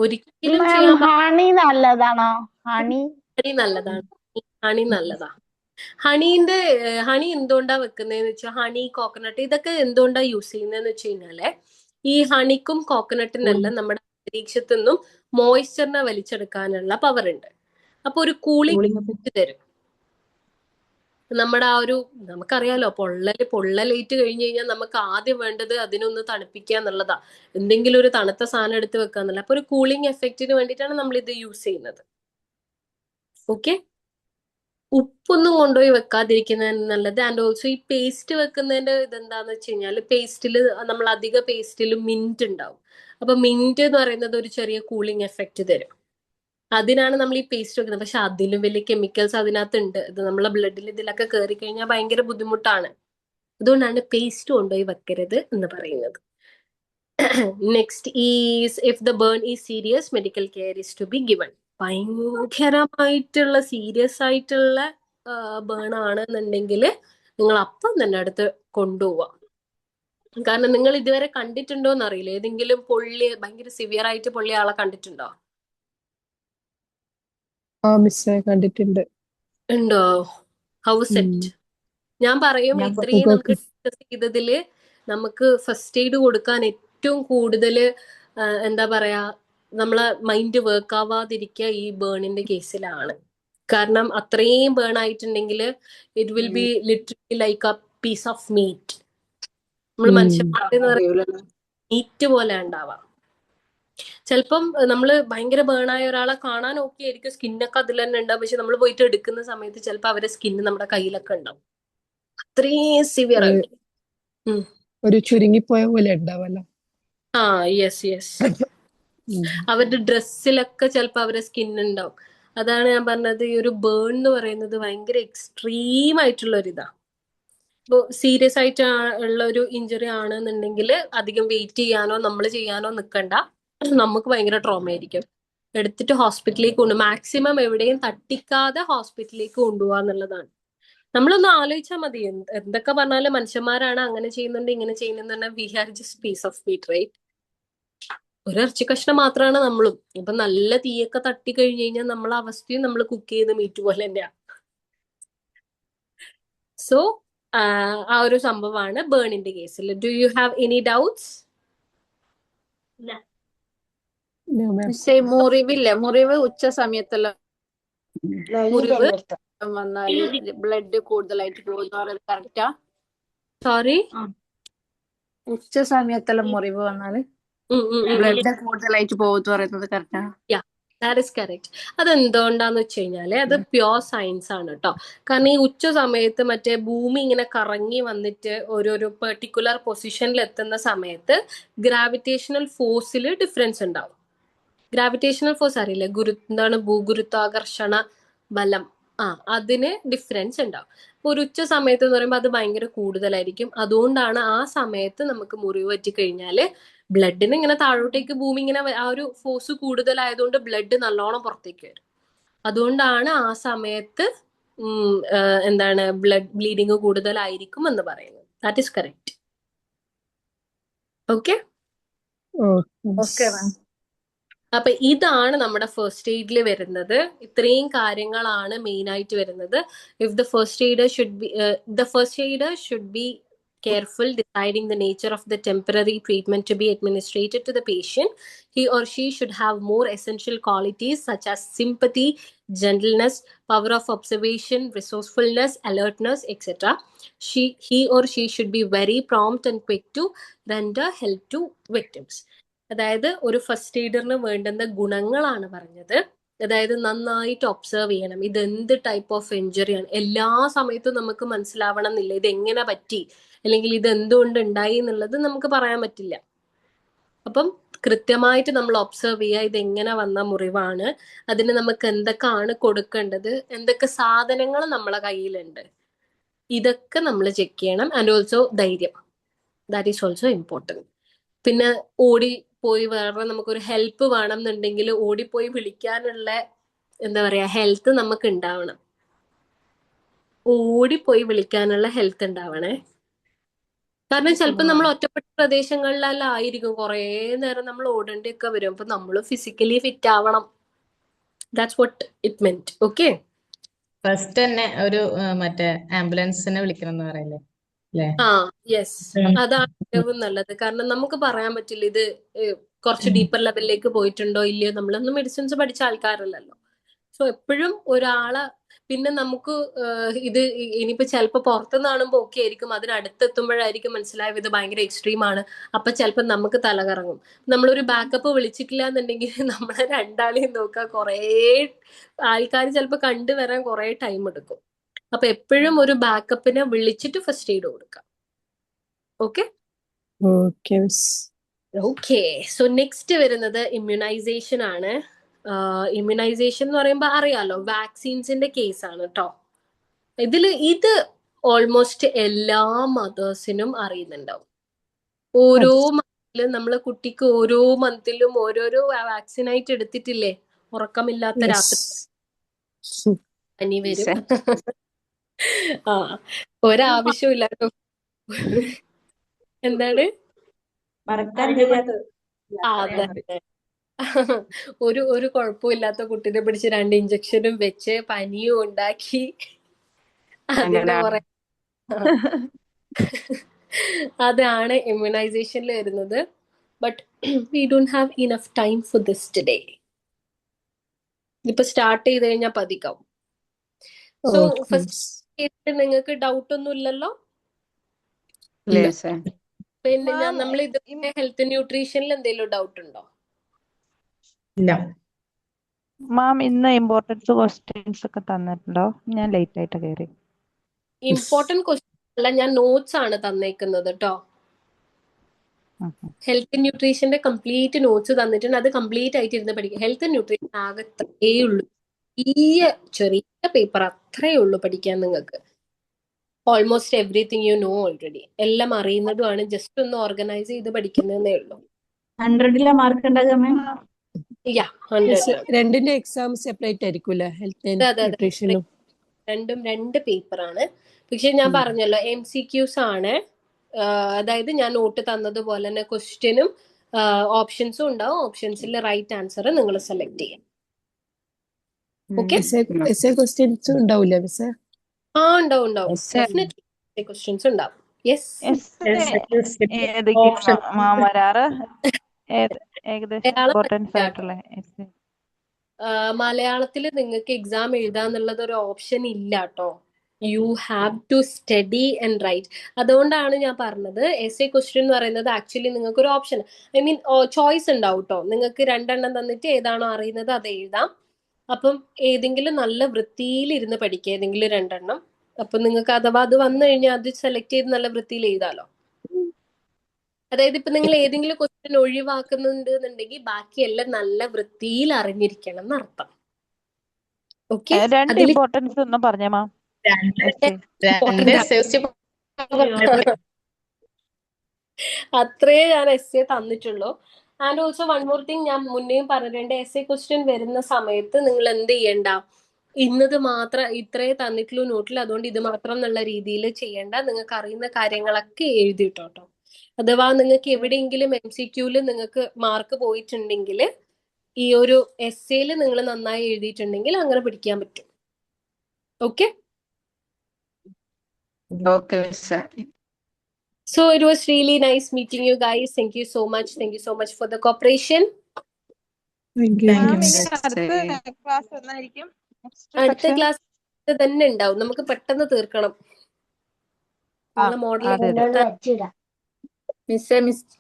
ഒരിക്കലും ചെയ്യാൻ ഹണി നല്ലതാണോ? ഹണി ഹണി നല്ലതാണ്. ഹണി നല്ലതാ. ഹണി എന്തുകൊണ്ടാ വെക്കുന്നതെന്ന് വെച്ചാൽ ഹണി, കോക്കനട്ട് ഇതൊക്കെ എന്തുകൊണ്ടാ യൂസ് ചെയ്യുന്നതെന്ന് വെച്ച് കഴിഞ്ഞാല് ഈ ഹണിക്കും കോക്കനട്ടിനെല്ലാം നമ്മുടെ അന്തരീക്ഷത്തു നിന്നും മോയ്സ്ചറിനെ വലിച്ചെടുക്കാനുള്ള പവർ ഉണ്ട്. അപ്പൊ ഒരു കൂളിംഗ് തരും. നമ്മുടെ ആ ഒരു നമുക്കറിയാലോ പൊള്ളലേറ്റ് കഴിഞ്ഞു കഴിഞ്ഞാൽ നമുക്ക് ആദ്യം വേണ്ടത് അതിനൊന്ന് തണുപ്പിക്കുക എന്നുള്ളതാ. എന്തെങ്കിലും ഒരു തണുത്ത സാധനം എടുത്ത് വെക്കുക എന്നുള്ള. അപ്പൊ ഒരു കൂളിംഗ് എഫക്റ്റിന് വേണ്ടിയിട്ടാണ് നമ്മൾ ഇത് യൂസ് ചെയ്യുന്നത്. ഓക്കെ, ഉപ്പൊന്നും കൊണ്ടുപോയി വെക്കാതിരിക്കുന്നതാണ് നല്ലത്. ആൻഡ് ഓൾസോ ഈ പേസ്റ്റ് വെക്കുന്നതിന്റെ ഇതെന്താന്ന് വെച്ച് കഴിഞ്ഞാൽ പേസ്റ്റില് നമ്മൾ അധിക പേസ്റ്റിലും മിന്റ് ഉണ്ടാവും. അപ്പൊ മിന്റ് എന്ന് പറയുന്നത് ഒരു ചെറിയ കൂളിംഗ് എഫക്റ്റ് തരും. അതിനാണ് നമ്മൾ ഈ പേസ്റ്റ് വെക്കുന്നത്. പക്ഷെ അതിലും വലിയ കെമിക്കൽസ് അതിനകത്ത് ഉണ്ട്. ഇത് നമ്മളെ ബ്ലഡിൽ ഇതിലൊക്കെ കയറി കഴിഞ്ഞാൽ ഭയങ്കര ബുദ്ധിമുട്ടാണ്. അതുകൊണ്ടാണ് പേസ്റ്റ് കൊണ്ടുപോയി വെക്കരുത് എന്ന് പറയുന്നത്. Next is if the burn is serious medical care is to be given. ഭയങ്കരമായിട്ടുള്ള സീരിയസ് ആയിട്ടുള്ള ബേൺ ആണെന്നുണ്ടെങ്കിൽ നിങ്ങൾ അപ്പം തന്നെ അടുത്ത് കൊണ്ടുപോവാം. കാരണം നിങ്ങൾ ഇതുവരെ കണ്ടിട്ടുണ്ടോ എന്നറിയില്ല, ഏതെങ്കിലും ഭയങ്കര സിവിയർ ആയിട്ട് പൊള്ളിയ ആളെ കണ്ടിട്ടുണ്ടോ? മിസ്സേ കണ്ടിട്ടുണ്ട്. ഉണ്ടോ? House it? ഞാൻ പറയും ഇത്രയും നമുക്ക് ഡിസ്കസ് ചെയ്തതില് നമുക്ക് ഫസ്റ്റ് എയ്ഡ് കൊടുക്കാൻ ഏറ്റവും കൂടുതൽ എന്താ പറയാ നമ്മളെ മൈൻഡ് വർക്ക് ആവാതിരിക്കുക ഈ ബേണിന്റെ കേസിലാണ്. കാരണം അത്രയും ബേൺ ആയിട്ടുണ്ടെങ്കിൽ it will be literally like a piece of meat. നമ്മൾ മനുഷ്യന്മാരെന്ന് പറയുന്നത് മീറ്റ് പോലെ ഉണ്ടാവാം. ചിലപ്പം നമ്മൾ ഭയങ്കര ബേണായ ഒരാളെ കാണാൻ ഓക്കെ ആയിരിക്കും, സ്കിന്നൊക്കെ അതിൽ തന്നെ ഉണ്ടാവും. പക്ഷെ നമ്മൾ പോയിട്ട് എടുക്കുന്ന സമയത്ത് ചിലപ്പോൾ അവരുടെ സ്കിന്ന് നമ്മുടെ കയ്യിലൊക്കെ ഉണ്ടാവും. അത്രയും സിവിയർ ആയിട്ട് ഒരു ചുരുങ്ങിപ്പോയ പോലെ ഉണ്ടാവല്ലോ. ആ യെസ് അവരുടെ ഡ്രസ്സിലൊക്കെ ചിലപ്പോൾ അവരുടെ സ്കിൻ ഉണ്ടാവും. അതാണ് ഞാൻ പറഞ്ഞത്, ഈ ഒരു ബേൺ എന്ന് പറയുന്നത് ഭയങ്കര എക്സ്ട്രീം ആയിട്ടുള്ള ഒരു ഇതാ. ഇപ്പോൾ സീരിയസ് ആയിട്ട് ഉള്ള ഒരു ഇഞ്ചുറി ആണെന്നുണ്ടെങ്കിൽ അധികം വെയിറ്റ് ചെയ്യാനോ നമ്മൾ ചെയ്യാനോ നിൽക്കണ്ട. നമുക്ക് ഭയങ്കര ട്രോമ ആയിരിക്കും. എടുത്തിട്ട് ഹോസ്പിറ്റലിലേക്ക് കൊണ്ടുപോകും. മാക്സിമം എവിടെയും തട്ടിക്കാതെ ഹോസ്പിറ്റലിലേക്ക് കൊണ്ടുപോകാന്നുള്ളതാണ്. നമ്മളൊന്ന് ആലോചിച്ചാൽ മതി, എന്തൊക്കെ പറഞ്ഞാലും മനുഷ്യന്മാരാണ് അങ്ങനെ ചെയ്യുന്നുണ്ട് ഇങ്ങനെ ചെയ്യുന്നുണ്ട്. We are just piece of meat, right? ഒരു ഇറച്ചി കഷ്ണം മാത്രമാണ് നമ്മളും. ഇപ്പൊ നല്ല തീയൊക്കെ തട്ടി കഴിഞ്ഞു കഴിഞ്ഞാൽ നമ്മളെ അവസ്ഥയും നമ്മൾ കുക്ക് ചെയ്യുന്ന മീറ്റ് പോലെ തന്നെയാ. സോ ആ ഒരു സംഭവമാണ് ബേണിന്റെ കേസിൽ. Do you have any doubts? മുറിവില്ലേ, മുറിവ് ഉച്ച സമയത്തെല്ലാം മുറിവ് വന്നാല് ബ്ലഡ് കൂടുതലായിട്ട് പോകുന്ന കറക്റ്റാ? സോറി, ഉച്ച സമയത്തെല്ലാം മുറിവ് വന്നാല് ബ്ലഡ് കൂടുതലായിട്ട് പോകുമെന്ന് പറയുന്നത് കറക്റ്റാ? That is correct. അതെന്തുകൊണ്ടാന്ന് വെച്ച് കഴിഞ്ഞാല് അത് പ്യോർ സയൻസ് ആണ് കേട്ടോ. കാരണം ഈ ഉച്ച സമയത്ത് മറ്റേ ഭൂമി ഇങ്ങനെ കറങ്ങി വന്നിട്ട് ഓരോരോ പെർട്ടിക്കുലർ പൊസിഷനിൽ എത്തുന്ന സമയത്ത് ഗ്രാവിറ്റേഷണൽ ഫോഴ്സിൽ ഡിഫറൻസ് ഉണ്ടാവും. ഗ്രാവിറ്റേഷണൽ ഫോഴ്സ് അറിയില്ലേ, എന്താണ് ഭൂഗുരുത്വാകർഷണ ബലം, അതിന് ഡിഫറൻസ് ഉണ്ടാവും. ഒരു ഉച്ച സമയത്ത് എന്ന് പറയുമ്പോൾ അത് ഭയങ്കര കൂടുതലായിരിക്കും. അതുകൊണ്ടാണ് ആ സമയത്ത് നമുക്ക് മുറിവ് പറ്റി കഴിഞ്ഞാല് ബ്ലഡിന് ഇങ്ങനെ താഴോട്ടേക്ക് ഭൂമി ഇങ്ങനെ ആ ഒരു ഫോഴ്സ് കൂടുതലായതുകൊണ്ട് ബ്ലഡ് നല്ലോണം പുറത്തേക്ക് വരും. അതുകൊണ്ടാണ് ആ സമയത്ത് എന്താണ് ബ്ലീഡിങ് കൂടുതലായിരിക്കും എന്ന് പറയുന്നത്. That is correct. ഓക്കെ. അപ്പൊ ഇതാണ് നമ്മുടെ ഫസ്റ്റ് എയ്ഡിൽ വരുന്നത്. ഇത്രയും കാര്യങ്ങളാണ് മെയിൻ ആയിട്ട് വരുന്നത്. If the first aider should be careful deciding the nature of the temporary treatment to be administered to the patient. He or she should have more essential qualities such as sympathy, gentleness, power of observation, resourcefulness, alertness, etc. He or she should be very prompt and quick to render help to victims. അതായത് ഒരു first എയ്ഡറിന് വേണ്ടുന്ന ഗുണങ്ങളാണ് പറഞ്ഞത്. അതായത് നന്നായിട്ട് observe ചെയ്യണം, ഇത് എന്ത് ടൈപ്പ് ഓഫ് ഇഞ്ചുറിയാണ്. എല്ലാ സമയത്തും നമുക്ക് മനസ്സിലാവണം എന്നില്ല ഇത് എങ്ങനെ പറ്റി അല്ലെങ്കിൽ ഇത് എന്തുകൊണ്ട് ഉണ്ടായി എന്നുള്ളത് നമുക്ക് പറയാൻ പറ്റില്ല. അപ്പം കൃത്യമായിട്ട് നമ്മൾ ഒബ്സർവ് ചെയ്യുക, ഇത് എങ്ങനെ വന്ന മുറിവാണ്, അതിന് നമുക്ക് എന്തൊക്കെയാണ് കൊടുക്കേണ്ടത്, എന്തൊക്കെ സാധനങ്ങൾ നമ്മളെ കയ്യിലുണ്ട്, ഇതൊക്കെ നമ്മൾ ചെക്ക് ചെയ്യണം. ആൻഡ് ഓൾസോ ധൈര്യം, ദാറ്റ് ഈസ് ഓൾസോ ഇമ്പോർട്ടൻറ്റ്. പിന്നെ ഓടിപ്പോയി വേറെ നമുക്കൊരു ഹെൽപ്പ് വേണം എന്നുണ്ടെങ്കിൽ ഓടിപ്പോയി വിളിക്കാനുള്ള എന്താ പറയാ ഹെൽത്ത് നമുക്ക് ഉണ്ടാവണം. ഓടിപ്പോയി വിളിക്കാനുള്ള ഹെൽത്ത് ഉണ്ടാവണേ. കാരണം ചിലപ്പോൾ നമ്മൾ ഒറ്റപ്പെട്ട പ്രദേശങ്ങളിലെല്ലാം ആയിരിക്കും, കുറേ നേരം നമ്മൾ ഓടേണ്ടിയൊക്കെ വരും. അപ്പൊ നമ്മൾ ഫിസിക്കലി ഫിറ്റ് ആവണം. That's what it meant. Okay. First തന്നെ ഒരു മറ്റേ ആംബുലൻസിനെ വിളിക്കണം എന്ന് പറയല്ലേ അല്ലേ? ആ യെസ്, അതാണ് ഏറ്റവും നല്ലത്. കാരണം നമുക്ക് പറയാൻ പറ്റില്ല ഇത് കുറച്ച് ഡീപ്പർ ലെവലിലേക്ക് പോയിട്ടുണ്ടോ ഇല്ലയോ. നമ്മളൊന്നും മെഡിസിൻസ് പഠിച്ച ആൾക്കാരല്ലല്ലോ. സോ എപ്പോഴും ഒരാളെ, പിന്നെ നമുക്ക് ഇത് ഇനിയിപ്പോ ചിലപ്പോൾ പുറത്തുനിന്ന് കാണുമ്പോൾ ഓക്കെ ആയിരിക്കും, അതിനടുത്തെത്തുമ്പോഴായിരിക്കും മനസ്സിലായത് ഇത് ഭയങ്കര എക്സ്ട്രീം ആണ്. അപ്പൊ ചിലപ്പോൾ നമുക്ക് തലകറങ്ങും. നമ്മളൊരു ബാക്കപ്പ് വിളിച്ചിട്ടില്ല എന്നുണ്ടെങ്കിൽ നമ്മളെ രണ്ടാളെയും നോക്കാൻ കുറേ ആൾക്കാർ ചിലപ്പോൾ കണ്ടുവരാൻ കുറേ ടൈം എടുക്കും. അപ്പൊ എപ്പോഴും ഒരു ബാക്കപ്പിനെ വിളിച്ചിട്ട് ഫസ്റ്റ് എയ്ഡ് കൊടുക്കാം. Okay. Okay miss. Okay. So next വരുന്നത് ഇമ്മ്യൂണൈസേഷൻ ആണ്. ഇമ്മ്യൂണൈസേഷൻ എന്ന് പറയുമ്പോൾ അറിയാലോ, വാക്സിൻസിന്റെ കേസാണ് കേട്ടോ. ഇത് ഓൾമോസ്റ്റ് എല്ലാ മദേഴ്സിനും അറിയുന്നുണ്ടാവും. ഓരോ മന്തിലും നമ്മളെ കുട്ടിക്ക് ഓരോ മന്തിലും ഓരോരോ വാക്സിനായിട്ട് എടുത്തിട്ടില്ലേ? ഉറക്കമില്ലാത്ത രാത്രി പനി വരും. ആ, ഒരാവശ്യമില്ലാത്ത എന്താണ് മറക്കാൻ കഴിയാത്തത്. അതെ, ഒരു കുഴപ്പമില്ലാത്ത കുട്ടീനെ പിടിച്ച് 2 ഇഞ്ചക്ഷനും വെച്ച് പനിയും ഉണ്ടാക്കി അതിന്റെ കുറെ അതാണ് ഇമ്മ്യൂണൈസേഷനിൽ വരുന്നത്. But we don't have enough time for this today. ഇപ്പൊ സ്റ്റാർട്ട് ചെയ്ത് കഴിഞ്ഞാൽ പതിക്കാവും. സോ ഫസ്റ്റ് നിങ്ങൾക്ക് ഡൗട്ട് ഒന്നും ഇല്ലല്ലോ? പിന്നെ നമ്മൾ ഇതുവരെ ഹെൽത്ത് ന്യൂട്രീഷനിൽ എന്തെങ്കിലും ഡൗട്ട് ഉണ്ടോ? ഇല്ല മാം. ഇന്ന് ഇമ്പോർട്ടൻസ് ക്വസ്റ്റ്യൻസ് ഒക്കെ തന്നിട്ടുണ്ടോ? ഞാൻ ലേറ്റ് ആയിട്ട് കയറി. ഇമ്പോർട്ടന്റ് ക്വസ്റ്റ്യൻ അല്ല, ഞാൻ നോട്ട്സ് ആണ് തന്നേക്കുന്നത് കേട്ടോ. ഹെൽത്ത് ന്യൂട്രീഷന്റെ കംപ്ലീറ്റ് നോട്ട്സ് തന്നിട്ടുണ്ട്. അത് കംപ്ലീറ്റ് ആയിട്ട് ഇരുന്ന് പഠിക്കുക. ഹെൽത്ത് ന്യൂട്രീഷൻ ആകെ അത്രയേ ഉള്ളൂ, ചെറിയ പേപ്പർ അത്രയേ ഉള്ളൂ പഠിക്കാൻ നിങ്ങൾക്ക്. Almost everything you know already. എല്ലാം അറിയുന്നതുമാണ്, ജസ്റ്റ് ഒന്ന് ഓർഗനൈസ് ചെയ്ത് പഠിക്കുന്നതേ ഉള്ളൂ. 100 മാർക്ക് ഉണ്ടാകുമേ? രണ്ടിന്റെ എക്സാം സെപ്പറേറ്റ് ആയിരിക്കൂല, ഹെൽത്ത് ന്യൂട്രീഷനും രണ്ടും 2 പേപ്പറാണ്. പക്ഷെ ഞാൻ പറഞ്ഞല്ലോ MCQs ആണ്. അതായത് ഞാൻ നോട്ട് തന്നതുപോലെ തന്നെ ക്വസ്റ്റ്യനും ഓപ്ഷൻസും ഉണ്ടാവും. ഓപ്ഷൻസിൽ റൈറ്റ് ആൻസർ നിങ്ങൾ സെലക്ട് ചെയ്യാം. എസ്എ ക്വസ്റ്റ്യൻസ് ഉണ്ടാവില്ല മിസ്സേ? ആ ഉണ്ടാവും, ഡെഫിനറ്റ്ലി ക്വസ്റ്റ്യൻസ് ഉണ്ടാവും. വരാറ് ഏകദേശം ഇമ്പോർട്ടൻസ് ആയിട്ടുള്ള മലയാളത്തിൽ നിങ്ങൾക്ക് എക്സാം എഴുതാന്നുള്ളത് ഒരു ഓപ്ഷൻ ഇല്ല കേട്ടോ. You have to study and write. അതുകൊണ്ടാണ് ഞാൻ പറഞ്ഞത് എസ്എ ക്വസ്റ്റ്യൻ എന്ന് പറയുന്നത് ആക്ച്വലി നിങ്ങൾക്ക് ഒരു ഓപ്ഷൻ, ഐ മീൻ ചോയ്സ് ഉണ്ടാവും കേട്ടോ. നിങ്ങൾക്ക് 2 എണ്ണം തന്നിട്ട് ഏതാണോ അറിയുന്നത് അത് എഴുതാം. അപ്പം ഏതെങ്കിലും നല്ല വൃത്തിയിൽ ഇരുന്ന് പഠിക്കുക, ഏതെങ്കിലും 2 എണ്ണം. അപ്പൊ നിങ്ങൾക്ക് അഥവാ അത് വന്നു കഴിഞ്ഞാൽ അത് സെലക്ട് ചെയ്ത് നല്ല വൃത്തിയിൽ എഴുതാലോ. അതായത് ഇപ്പൊ നിങ്ങൾ ഏതെങ്കിലും ക്വസ്റ്റ്യൻ ഒഴിവാക്കുന്നുണ്ട് എന്നുണ്ടെങ്കിൽ ബാക്കിയെല്ലാം നല്ല വൃത്തിയിൽ അറിഞ്ഞിരിക്കണം എന്നർത്ഥം. ഓക്കെ. 2 ഇമ്പോർട്ടൻസ് ഒന്നും പറഞ്ഞേ മാം. അത്രേ ഞാൻ എസ്എ തന്നിട്ടുള്ളൂ. And also one more thing ഞാൻ മുന്നേയും പറഞ്ഞിട്ടുണ്ട്, എസ്എ ക്വസ്റ്റ്യൻ വരുന്ന സമയത്ത് നിങ്ങൾ എന്ത് ചെയ്യണ്ട, ഇന്നത് മാത്രം ഇത്രേ തന്നിട്ടുള്ളൂ നോട്ടിൽ, അതുകൊണ്ട് ഇത് മാത്രം എന്നുള്ള രീതിയിൽ ചെയ്യേണ്ട. നിങ്ങൾക്ക് അറിയുന്ന കാര്യങ്ങളൊക്കെ എഴുതിയിട്ടോ. അഥവാ നിങ്ങൾക്ക് എവിടെയെങ്കിലും MCQയിൽ നിങ്ങൾക്ക് മാർക്ക് പോയിട്ടുണ്ടെങ്കിൽ ഈ ഒരു എസ്സേയിൽ നിങ്ങൾ നന്നായി എഴുതിയിട്ടുണ്ടെങ്കിൽ അങ്ങനെ പിടിക്കാൻ പറ്റും. Okay. So it was really nice meeting you guys. Thank you so much. Thank you so much for the cooperation. അടുത്ത ക്ലാസ് തന്നെ ഉണ്ടാവും. നമുക്ക് പെട്ടെന്ന് തീർക്കണം.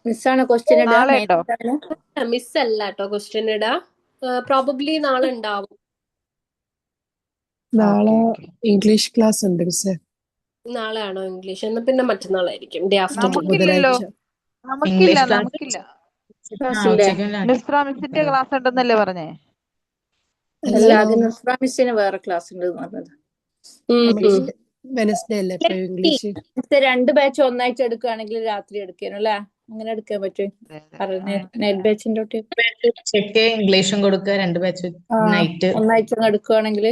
മിസ്സാണ് ക്വസ്റ്റ്യൻ മിസ് അല്ല കേട്ടോ ക്വസ്റ്റ്യൻ ഇടാ. പ്രോബബ്ലി നാളെ ഉണ്ടാവും. നാളെ ഇംഗ്ലീഷ് ക്ലാസ് ഉണ്ട് മിസ്സേ. നാളെ ആണോ ഇംഗ്ലീഷ്? എന്നാ പിന്നെ മറ്റന്നാളായിരിക്കും, ഡേ ആഫ്റ്റർ നമുക്കില്ല. മിസ്സിന്റെ ക്ലാസ് ഉണ്ടെന്നല്ലേ പറഞ്ഞേ? മിസ്സിന് വേറെ ക്ലാസ് ഉണ്ട് പറഞ്ഞത്. വെനസ്ഡേ അല്ലേ ഇപ്പൊ ഇംഗ്ലീഷ്? 2 ബാച്ച് ഒന്നായിട്ട് എടുക്കുകയാണെങ്കിൽ രാത്രി എടുക്കാനോ അല്ലേ? അങ്ങനെ എടുക്കാൻ പറ്റും. നെറ്റ് ബാച്ചിന്റെ ഉച്ചയ്ക്ക് ഇംഗ്ലീഷും കൊടുക്കുക, 2 ബാച്ച് നൈറ്റ് ഒന്നായിട്ട് എടുക്കുകയാണെങ്കിൽ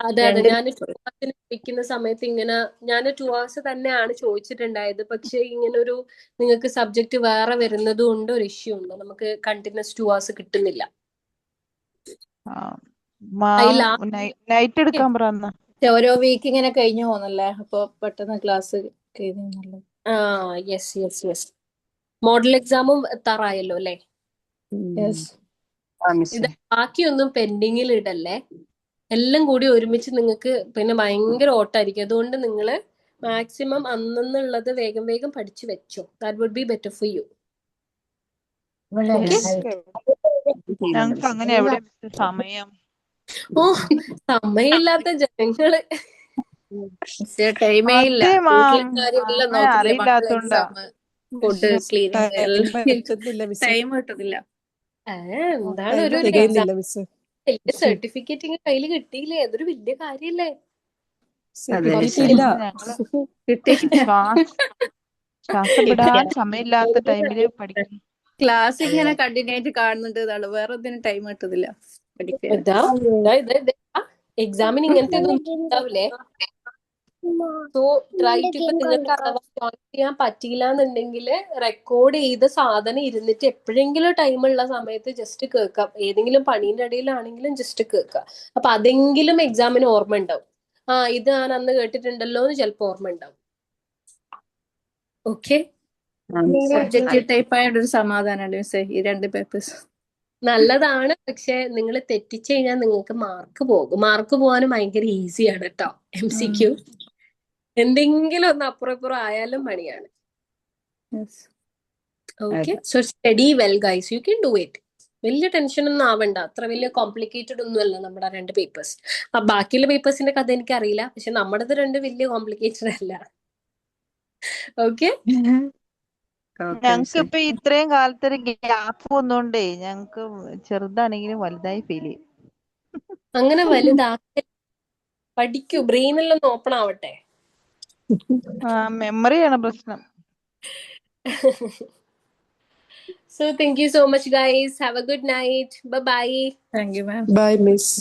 അതെ രണ്ട് ഞാൻ 2 hours ചോദിക്കുന്ന സമയത്ത് ഇങ്ങനെ ഞാൻ 2 hours തന്നെയാണ് ചോദിച്ചിട്ടുണ്ടായത്. പക്ഷെ ഇങ്ങനെ ഒരു നിങ്ങൾക്ക് സബ്ജക്ട് വേറെ വരുന്നത് കൊണ്ട് ഒരു ഇഷ്യൂ ഉണ്ട്, നമുക്ക് കണ്ടിന്യൂസ് 2 hours കിട്ടുന്നില്ല. മാം നൈറ്റ് എടുക്കാൻ പറഞ്ഞ ഓരോ വീക്ക് ഇങ്ങനെ കഴിഞ്ഞു പോകുന്നല്ലേ, അപ്പൊ പെട്ടെന്ന് ക്ലാസ് നല്ലത്. Yes yes yes. മോഡൽ എക്സാമും എത്താറായല്ലോ അല്ലേ? യെസ്. ഇത് ബാക്കിയൊന്നും പെൻഡിങ്ങിൽ ഇടല്ലേ, എല്ലാം കൂടി ഒരുമിച്ച് നിങ്ങൾക്ക് പിന്നെ ഭയങ്കര ഓട്ടായിരിക്കും. അതുകൊണ്ട് നിങ്ങൾ മാക്സിമം അന്നുള്ളത് വേഗം വേഗം പഠിച്ചു വെച്ചോ. That would be better for you. ഞങ്ങൾക്ക് അങ്ങനെ എവിടെ സമയം? ഓ, സമയമില്ലാത്ത ജനങ്ങള്. ടൈമേ ഇല്ല, അതെ മാം, വീട്ടിലെ കാര്യമെല്ലാം അങ്ങനെ നോക്കില്ലേ, മക്കളെ അറിയില്ലാത്തോണ്ടാ. എക്സാം, ഫുഡ്, ക്ലീനിങ് എല്ലാം പറ്റുന്നില്ല മിസ്സേ. ടൈം കിട്ടുന്നില്ല. എന്താണ് ഒരു എക്സാം തികയുന്നില്ല മിസ്സേ. വലിയ സർട്ടിഫിക്കറ്റ് ഇങ്ങനെ കയ്യിൽ കിട്ടിയില്ലേ, അതൊരു വലിയ കാര്യല്ലേ. കിട്ടിയിട്ടില്ല. ശ്വാസം വിടാൻ സമയമില്ലാത്ത ടൈമില് പഠിക്കും. ക്ലാസ് ഇങ്ങനെ കണ്ടിന്യൂ ആയിട്ട് കാണുന്നുണ്ട് എന്നാണ്, വേറെ ഒന്നിനും ടൈം കിട്ടുന്നില്ല പഠിക്കാൻ. എക്സാമിന് ഇങ്ങനത്തെ ഇതൊന്നും ഉണ്ടാവില്ലേ. സോ ട്രൈ ടു, ഇപ്പൊ നിങ്ങൾക്ക് അഥവാ ജോയിൻ ചെയ്യാൻ പറ്റിയില്ല എന്നുണ്ടെങ്കിൽ റെക്കോർഡ് ചെയ്ത സാധനം ഇരുന്നിട്ട് എപ്പോഴെങ്കിലും ടൈമുള്ള സമയത്ത് ജസ്റ്റ് കേൾക്കാം. ഏതെങ്കിലും പണീന്റെ ഇടയിലാണെങ്കിലും ജസ്റ്റ് കേൾക്കാം. അപ്പൊ അതെങ്കിലും എക്സാമിന് ഓർമ്മ ഉണ്ടാവും. ഇത് ഞാൻ അന്ന് കേട്ടിട്ടുണ്ടല്ലോ എന്ന് ചിലപ്പോൾ ഓർമ്മ ഉണ്ടാവും. ഓക്കെ, സബ്ജക്റ്റീവ് ടൈപ്പ് ആയിട്ട് ഒരു സമാധാനമുണ്ട് മിസ്സേ ഈ 2 പേപ്പേഴ്സ്. നല്ലതാണ്. പക്ഷെ നിങ്ങൾ തെറ്റിച്ചു കഴിഞ്ഞാൽ നിങ്ങൾക്ക് മാർക്ക് പോകും. മാർക്ക് പോകാനും ഭയങ്കര ഈസിയാണ് കേട്ടോ. MCQ എന്തെങ്കിലും ഒന്ന് അപ്പുറം ഇപ്പുറം ആയാലും പണിയാണ്. Okay, so study well guys, you can do it. വലിയ ടെൻഷൻ ഒന്നും ആവണ്ട, അത്ര വലിയ കോംപ്ലിക്കേറ്റഡ് ഒന്നും അല്ല നമ്മുടെ 2 പേപ്പേഴ്സ്. ബാക്കിയുള്ള പേപ്പേഴ്സിന്റെ കഥ എനിക്ക് അറിയില്ല, പക്ഷെ നമ്മുടേത് 2 വലിയ കോംപ്ലിക്കേറ്റഡ് അല്ല. ഓക്കെ, ഞങ്ങക്ക് ഇപ്പൊ ഇത്രയും കാലത്തൊരു ഗ്യാപ്പ് വന്നോണ്ടേ ഞങ്ങക്ക് ചെറുതാണെങ്കിലും വലുതായി ഫീൽ ചെയ്യും. അങ്ങനെ വലുതാക്കി പഠിക്കൂ, ബ്രെയിനെല്ലാം ഒന്ന് ഓപ്പൺ ആവട്ടെ. മെമ്മറിയാണ് പ്രശ്നം. So thank you so much guys, have a good night, bye bye. Thank you ma'am. Bye miss.